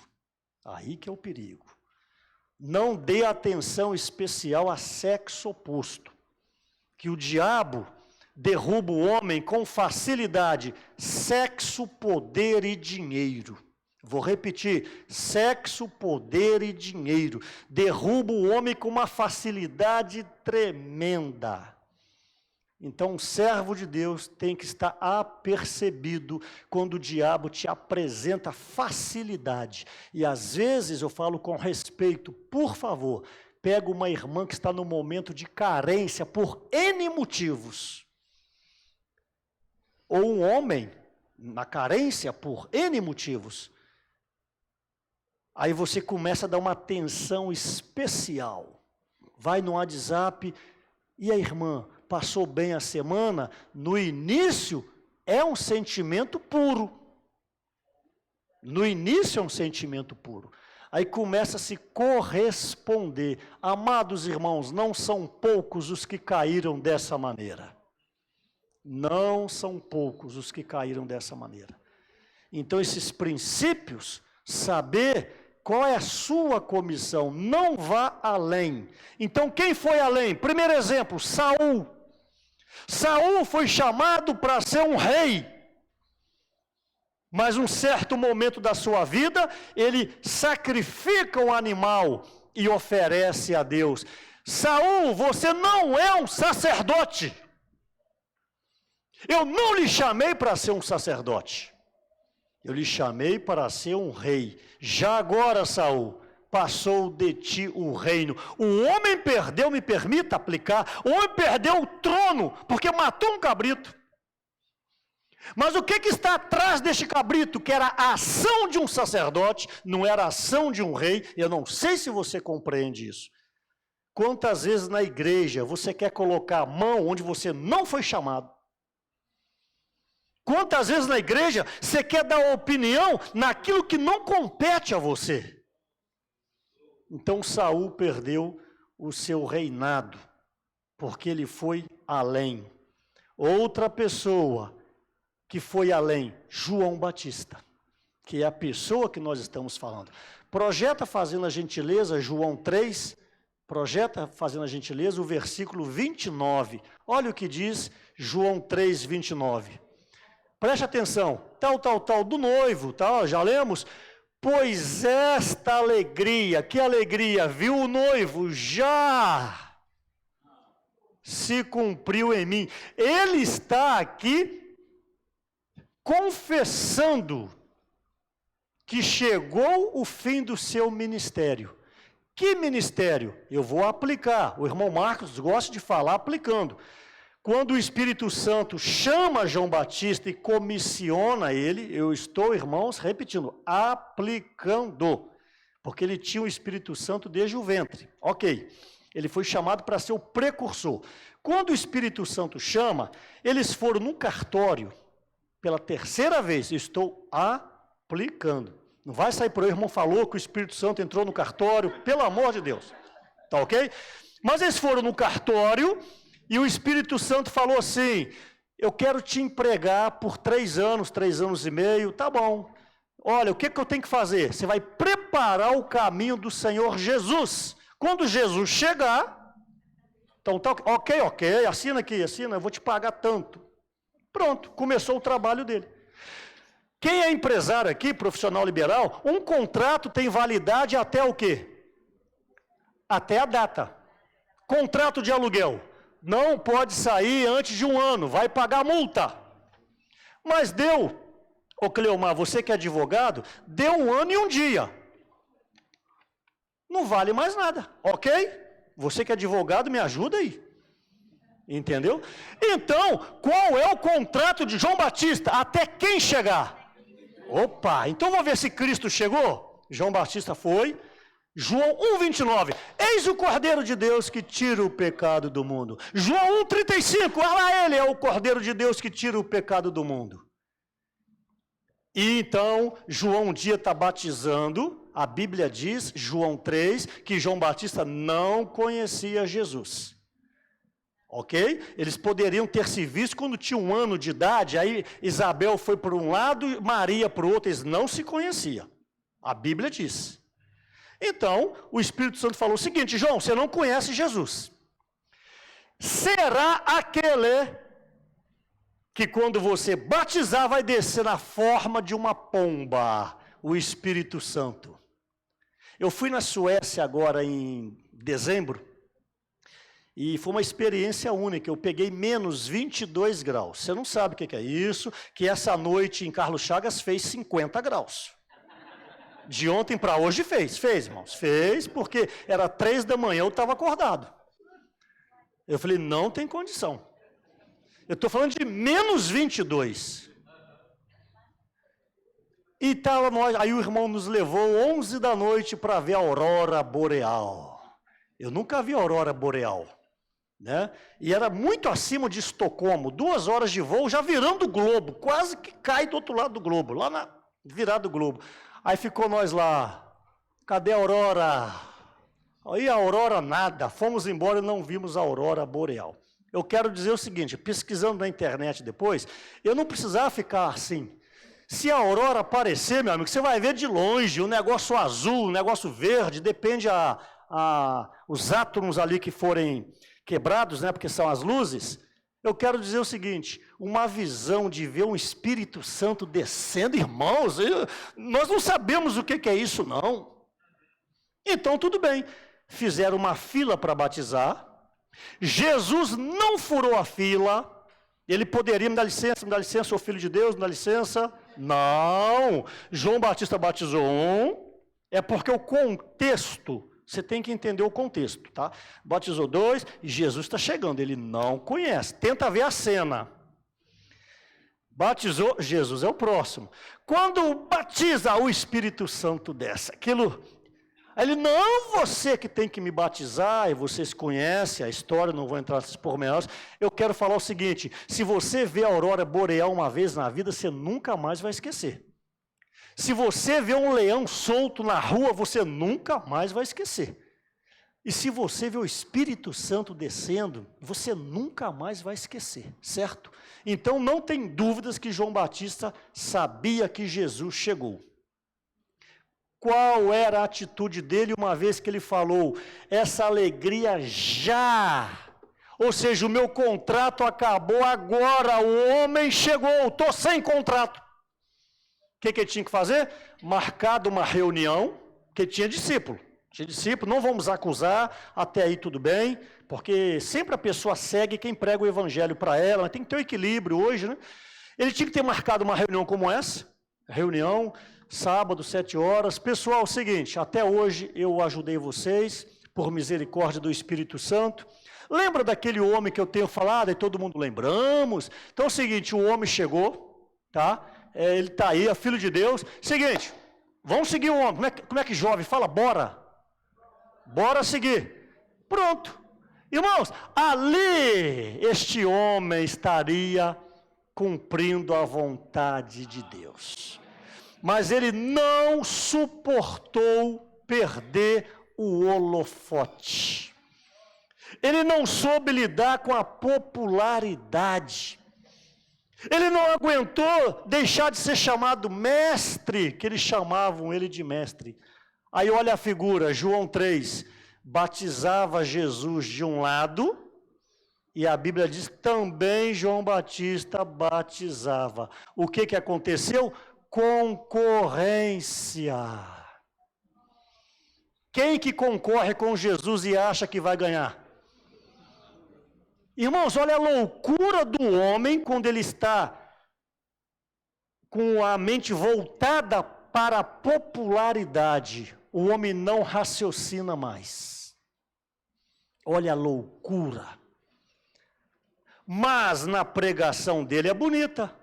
Aí que é o perigo. Não dê atenção especial a sexo oposto. Que o diabo derruba o homem com facilidade. Sexo, poder e dinheiro. Vou repetir: sexo, poder e dinheiro. Derruba o homem com uma facilidade tremenda. Então, o servo de Deus tem que estar apercebido quando o diabo te apresenta facilidade. E às vezes, eu falo com respeito, por favor, pega uma irmã que está no momento de carência por N motivos. Ou um homem na carência por N motivos. Aí você começa a dar uma atenção especial. Vai no WhatsApp: e a irmã, passou bem a semana? No início é um sentimento puro. No início é um sentimento puro. Aí começa a se corresponder. Amados irmãos, não são poucos os que caíram dessa maneira. Não são poucos os que caíram dessa maneira. Então esses princípios, saber qual é a sua comissão, não vá além. Então quem foi além? Primeiro exemplo, Saul. Saul foi chamado para ser um rei, mas um certo momento da sua vida, ele sacrifica um animal e oferece a Deus. Saul, você não é um sacerdote. Eu não lhe chamei para ser um sacerdote. Eu lhe chamei para ser um rei. Já agora, Saul, passou de ti o reino. O homem perdeu, me permita aplicar, o homem perdeu o trono, porque matou um cabrito. Mas o que está atrás deste cabrito? Que era a ação de um sacerdote, não era a ação de um rei. Eu não sei se você compreende isso. Quantas vezes na igreja você quer colocar a mão onde você não foi chamado? Quantas vezes na igreja você quer dar opinião naquilo que não compete a você? Então Saul perdeu o seu reinado, porque ele foi além. Outra pessoa que foi além, João Batista, que é a pessoa que nós estamos falando. Projeta, fazendo a gentileza, João 3, projeta, fazendo a gentileza, o versículo 29. Olha o que diz João 3, 29. Preste atenção, tal, do noivo, tal, já lemos? Pois esta alegria, que alegria, viu o noivo, já se cumpriu em mim. Ele está aqui confessando que chegou o fim do seu ministério. Que ministério? Eu vou aplicar. O irmão Marcos gosta de falar aplicando. Quando o Espírito Santo chama João Batista e comissiona ele, eu estou, irmãos, repetindo, aplicando, porque ele tinha o Espírito Santo desde o ventre. Ok, ele foi chamado para ser o precursor. Quando o Espírito Santo chama, eles foram num cartório, pela terceira vez, estou aplicando. Não vai sair por aí, o irmão falou que o Espírito Santo entrou no cartório, pelo amor de Deus, tá ok? Mas eles foram no cartório, e o Espírito Santo falou assim: eu quero te empregar por 3 anos, 3 anos e meio, tá bom. Olha, o que eu tenho que fazer? Você vai preparar o caminho do Senhor Jesus. Quando Jesus chegar, então tá, ok, assina aqui, assina, eu vou te pagar tanto. Pronto, começou o trabalho dele. Quem é empresário aqui, profissional liberal, um contrato tem validade até o quê? Até a data. Contrato de aluguel. Não pode sair antes de 1 ano, vai pagar multa. Mas deu, ô Cleomar, você que é advogado, deu 1 ano e 1 dia. Não vale mais nada, ok? Você que é advogado, me ajuda aí. Entendeu? Então, qual é o contrato de João Batista? Até quem chegar? Opa, então vamos ver se Cristo chegou? João Batista foi. João 1,29. Eis o Cordeiro de Deus que tira o pecado do mundo. João 1,35. Olha lá, ele é o Cordeiro de Deus que tira o pecado do mundo. E então, João um dia está batizando. A Bíblia diz, João 3, que João Batista não conhecia Jesus. Ok? Eles poderiam ter se visto quando tinha 1 ano de idade, aí Isabel foi para um lado e Maria para o outro, eles não se conheciam. A Bíblia diz. Então, o Espírito Santo falou o seguinte, João, você não conhece Jesus. Será aquele que quando você batizar vai descer na forma de uma pomba, o Espírito Santo. Eu fui na Suécia agora em dezembro, e foi uma experiência única, eu peguei menos 22 graus. Você não sabe o que é isso, que essa noite em Carlos Chagas fez 50 graus. De ontem para hoje fez, irmãos, fez, porque era 3 da manhã, eu estava acordado. Eu falei, não tem condição. Eu estou falando de menos 22. E tava nós, aí o irmão nos levou 11 da noite para ver a aurora boreal. Eu nunca vi a aurora boreal, né? E era muito acima de Estocolmo, 2 horas de voo, já virando o globo, quase que cai do outro lado do globo, lá na virada do globo. Aí ficou nós lá, cadê a aurora? Aí a aurora nada, fomos embora e não vimos a aurora boreal. Eu quero dizer o seguinte, pesquisando na internet depois, eu não precisava ficar assim. Se a aurora aparecer, meu amigo, você vai ver de longe, um negócio azul, um negócio verde, depende os átomos ali que forem quebrados, né, porque são as luzes. Eu quero dizer o seguinte, uma visão de ver um Espírito Santo descendo, irmãos, nós não sabemos o que é isso, não. Então, tudo bem, fizeram uma fila para batizar, Jesus não furou a fila, ele poderia, me dá licença, sou filho de Deus, me dá licença. Não, João Batista batizou é porque o contexto, você tem que entender o contexto, tá? Batizou 2, e Jesus está chegando, ele não conhece, tenta ver a cena. Batizou, Jesus é o próximo. Quando batiza, o Espírito Santo desce, aquilo... Aí ele, não, você que tem que me batizar, e vocês conhecem a história, não vou entrar nesses pormenores. Eu quero falar o seguinte, se você vê a aurora boreal uma vez na vida, você nunca mais vai esquecer. Se você vê um leão solto na rua, você nunca mais vai esquecer. E se você vê o Espírito Santo descendo, você nunca mais vai esquecer, certo? Então não tem dúvidas que João Batista sabia que Jesus chegou. Qual era a atitude dele uma vez que ele falou, essa alegria já, ou seja, o meu contrato acabou agora, o homem chegou, estou sem contrato. O que ele tinha que fazer? Marcado uma reunião, porque tinha discípulo, não vamos acusar, até aí tudo bem, porque sempre a pessoa segue quem prega o evangelho para ela, tem que ter um equilíbrio hoje, né? Ele tinha que ter marcado uma reunião como essa, reunião... Sábado, 7 horas. Pessoal, é o seguinte, até hoje eu ajudei vocês, por misericórdia do Espírito Santo. Lembra daquele homem que eu tenho falado, e todo mundo lembramos? Então é o seguinte, o homem chegou, tá? Ele está aí, é filho de Deus. Seguinte, vamos seguir o homem. Como é que jovem fala? Bora. Bora seguir. Pronto. Irmãos, ali este homem estaria cumprindo a vontade de Deus. Mas ele não suportou perder o holofote. Ele não soube lidar com a popularidade. Ele não aguentou deixar de ser chamado mestre, que eles chamavam ele de mestre. Aí olha a figura, João 3, batizava Jesus de um lado, e a Bíblia diz também João Batista batizava. O que aconteceu? Concorrência. Quem que concorre com Jesus e acha que vai ganhar? Irmãos, olha a loucura do homem quando ele está com a mente voltada para a popularidade. O homem não raciocina mais. Olha a loucura. Mas na pregação dele é bonita.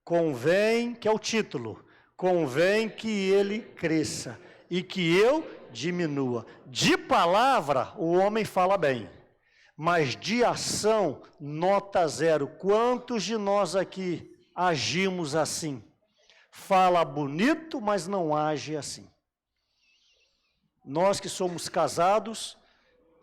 Convém, que é o título, convém que ele cresça e que eu diminua. De palavra, o homem fala bem. Mas de ação, nota zero. Quantos de nós aqui agimos assim? Fala bonito, mas não age assim. Nós que somos casados,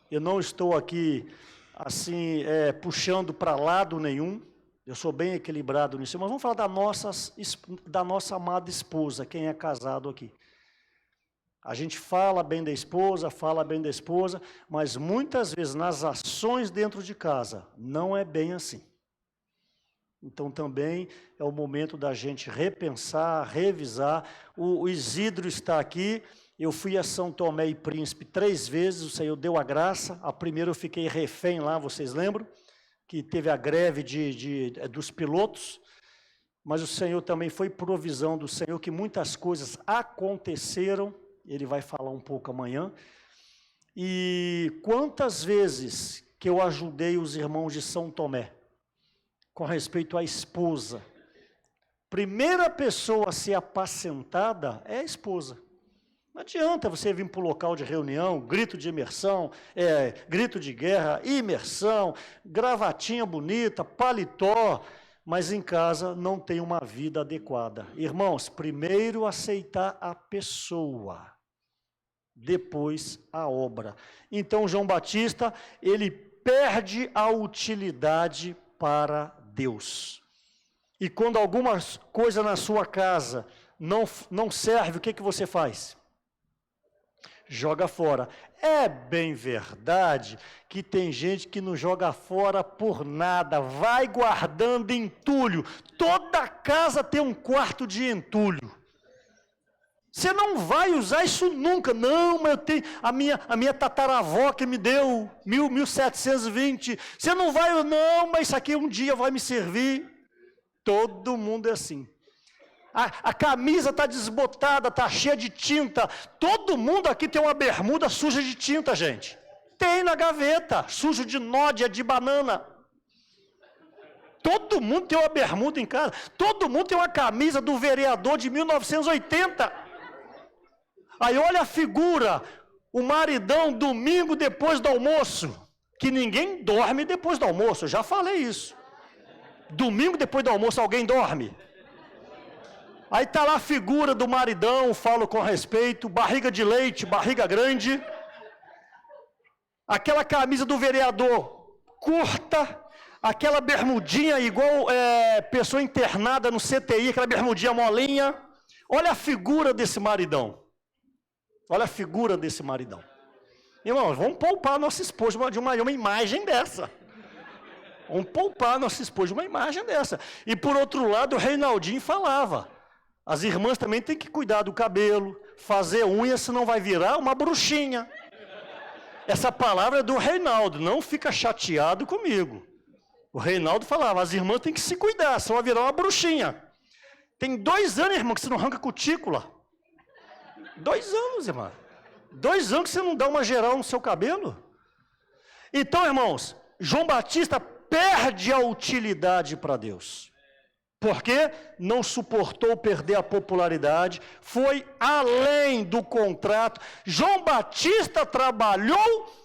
eu não estou aqui assim, puxando para lado nenhum, eu sou bem equilibrado nisso, mas vamos falar da nossa amada esposa, quem é casado aqui. A gente fala bem da esposa, mas muitas vezes nas ações dentro de casa, não é bem assim. Então também é o momento da gente repensar, revisar. O Isidro está aqui, eu fui a São Tomé e Príncipe 3 vezes, o Senhor deu a graça. A primeira eu fiquei refém lá, vocês lembram? Que teve a greve dos pilotos, mas o Senhor também foi provisão do Senhor, que muitas coisas aconteceram. Ele vai falar um pouco amanhã. E quantas vezes que eu ajudei os irmãos de São Tomé, com respeito à esposa. Primeira pessoa a ser apacentada é a esposa. Não adianta você vir para o local de reunião, grito de imersão, grito de guerra, imersão, gravatinha bonita, paletó, mas em casa não tem uma vida adequada. Irmãos, primeiro aceitar a pessoa, depois a obra. Então, João Batista, ele perde a utilidade para Deus. E quando alguma coisa na sua casa não serve, o que você faz? Joga fora. É bem verdade que tem gente que não joga fora por nada, vai guardando entulho. Toda casa tem um quarto de entulho. Você não vai usar isso nunca. Não, mas eu tenho a minha tataravó que me deu 1720. Você não vai, não, mas isso aqui um dia vai me servir. Todo mundo é assim. A camisa está desbotada, está cheia de tinta. Todo mundo aqui tem uma bermuda suja de tinta, gente. Tem na gaveta, sujo de nódia, de banana. Todo mundo tem uma bermuda em casa. Todo mundo tem uma camisa do vereador de 1980. Aí olha a figura, o maridão domingo depois do almoço, que ninguém dorme depois do almoço, eu já falei isso. Domingo depois do almoço alguém dorme? Aí está lá a figura do maridão, falo com respeito, barriga de leite, barriga grande. Aquela camisa do vereador curta, aquela bermudinha igual pessoa internada no CTI, aquela bermudinha molinha. Olha a figura desse maridão. Olha a figura desse maridão. Irmãos, vamos poupar a nossa esposa de uma imagem dessa. Vamos poupar a nossa esposa de uma imagem dessa. E por outro lado, o Reinaldinho falava. As irmãs também têm que cuidar do cabelo, fazer unha, senão vai virar uma bruxinha. Essa palavra é do Reinaldo, não fica chateado comigo. O Reinaldo falava, as irmãs têm que se cuidar, senão vai virar uma bruxinha. Tem 2 anos, irmão, que você não arranca cutícula. 2 anos, irmão. 2 anos que você não dá uma geral no seu cabelo. Então, irmãos, João Batista perde a utilidade para Deus. Porque não suportou perder a popularidade, foi além do contrato. João Batista trabalhou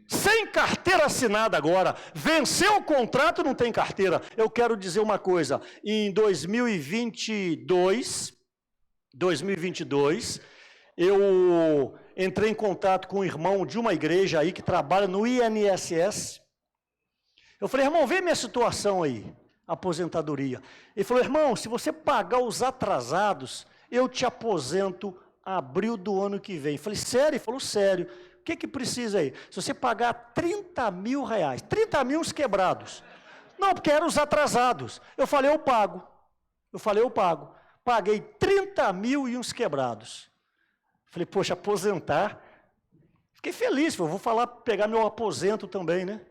sem carteira assinada agora. Venceu o contrato, não tem carteira. Eu quero dizer uma coisa, em 2022, eu entrei em contato com um irmão de uma igreja aí que trabalha no INSS. Eu falei, irmão, vê minha situação aí. aposentadoria. Ele falou, irmão, se você pagar os atrasados, eu te aposento abril do ano que vem. Eu falei, sério? Ele falou, sério. O que precisa aí? Se você pagar 30 mil reais, 30 mil uns quebrados. Não, porque eram os atrasados. Eu falei, eu pago. Paguei 30 mil e uns quebrados. Falei, poxa, aposentar. Fiquei feliz, vou pegar meu aposento também, né?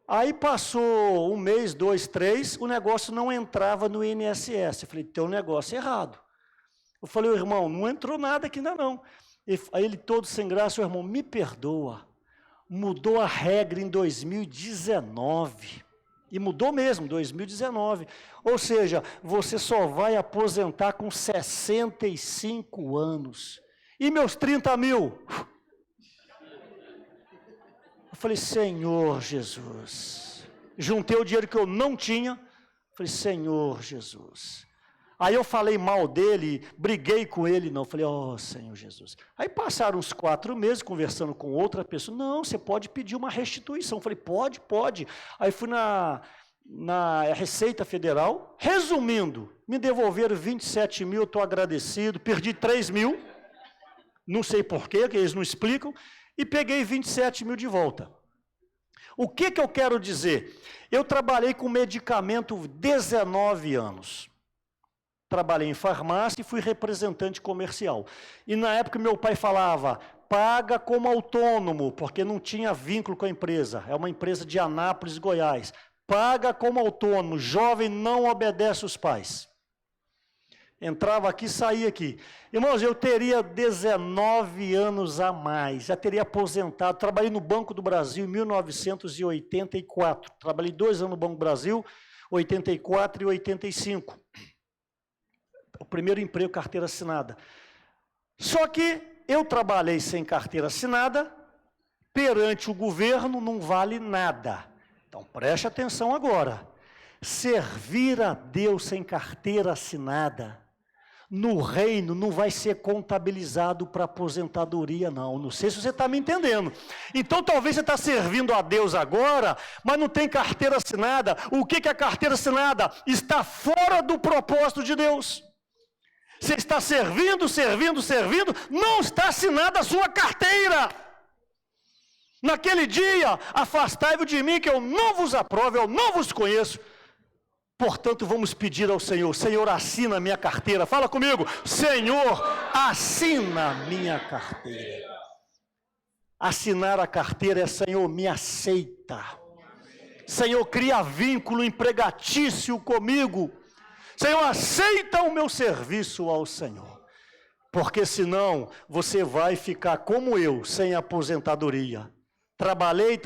Aí passou um mês, 2, 3, o negócio não entrava no INSS. Eu falei, tem um negócio errado. Eu falei, irmão, não entrou nada aqui ainda não. Aí ele todo sem graça, o irmão, me perdoa. Mudou a regra em 2019. E mudou mesmo, 2019. Ou seja, você só vai aposentar com 65 anos. E meus 30 mil? Eu falei, Senhor Jesus. Juntei o dinheiro que eu não tinha. Falei, Senhor Jesus. Aí eu falei mal dele, briguei com ele, não. Falei, Senhor Jesus. Aí passaram uns 4 meses conversando com outra pessoa. Não, você pode pedir uma restituição. Falei, pode. Aí fui na Receita Federal. Resumindo, me devolveram 27 mil, eu estou agradecido. Perdi 3 mil. Não sei porquê, que eles não explicam. E peguei 27 mil de volta. O que eu quero dizer? Eu trabalhei com medicamento 19 anos. Trabalhei em farmácia e fui representante comercial. E na época meu pai falava, paga como autônomo, porque não tinha vínculo com a empresa. É uma empresa de Anápolis, Goiás. Paga como autônomo, jovem não obedece os pais. Entrava aqui, saía aqui. Irmãos, eu teria 19 anos a mais, já teria aposentado. Trabalhei no Banco do Brasil em 1984. Trabalhei 2 anos no Banco do Brasil, 84 e 85. O primeiro emprego, carteira assinada. Só que eu trabalhei sem carteira assinada, perante o governo não vale nada. Então preste atenção agora. Servir a Deus sem carteira assinada, no reino não vai ser contabilizado para aposentadoria, não. Não sei se você está me entendendo. Então, talvez você está servindo a Deus agora, mas não tem carteira assinada. O que é a carteira assinada? Está fora do propósito de Deus. Você está servindo, não está assinada a sua carteira. Naquele dia, afastai-vos de mim, que eu não vos aprovo, eu não vos conheço. Portanto, vamos pedir ao Senhor, Senhor, assina a minha carteira. Fala comigo, Senhor, assina a minha carteira. Assinar a carteira é, Senhor, me aceita. Senhor, cria vínculo empregatício comigo. Senhor, aceita o meu serviço ao Senhor. Porque senão, você vai ficar como eu, sem aposentadoria. Trabalhei,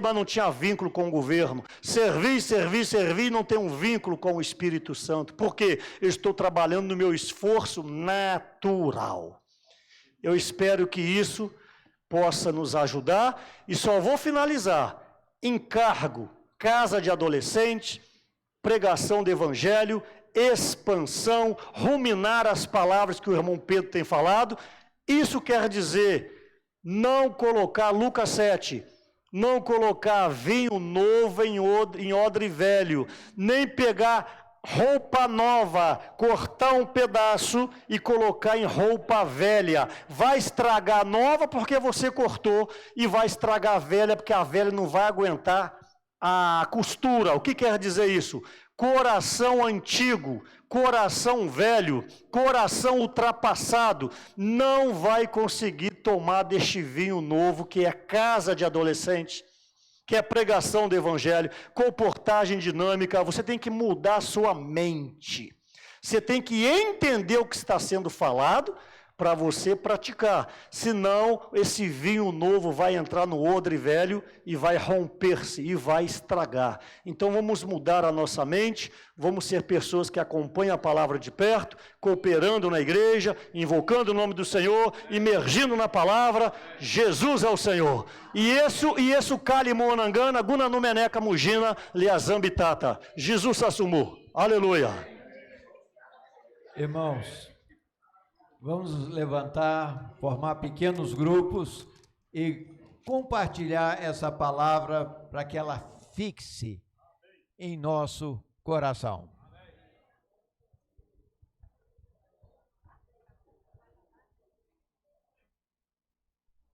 mas não tinha vínculo com o governo. Servi, não tenho um vínculo com o Espírito Santo. Por quê? Eu estou trabalhando no meu esforço natural. Eu espero que isso possa nos ajudar. E só vou finalizar. Encargo, casa de adolescente, pregação do evangelho, expansão, ruminar as palavras que o irmão Pedro tem falado. Isso quer dizer... não colocar, Lucas 7, não colocar vinho novo em odre velho, nem pegar roupa nova, cortar um pedaço e colocar em roupa velha. Vai estragar a nova porque você cortou e vai estragar a velha porque a velha não vai aguentar a costura. O que quer dizer isso? Coração antigo, coração velho, coração ultrapassado, não vai conseguir tomar deste vinho novo, que é casa de adolescente, que é pregação do evangelho, comportagem dinâmica. Você tem que mudar a sua mente. Você tem que entender o que está sendo falado, para você praticar, senão esse vinho novo vai entrar no odre velho e vai romper-se e vai estragar. Então vamos mudar a nossa mente, vamos ser pessoas que acompanham a palavra de perto, cooperando na igreja, invocando o nome do Senhor, imergindo na palavra. Jesus é o Senhor. E isso Kali Monangana, Guna Numeneca Mugina, Liazambitata. Jesus Sassumu. Aleluia. Irmãos, vamos nos levantar, formar pequenos grupos e compartilhar essa palavra para que ela fixe em nosso coração.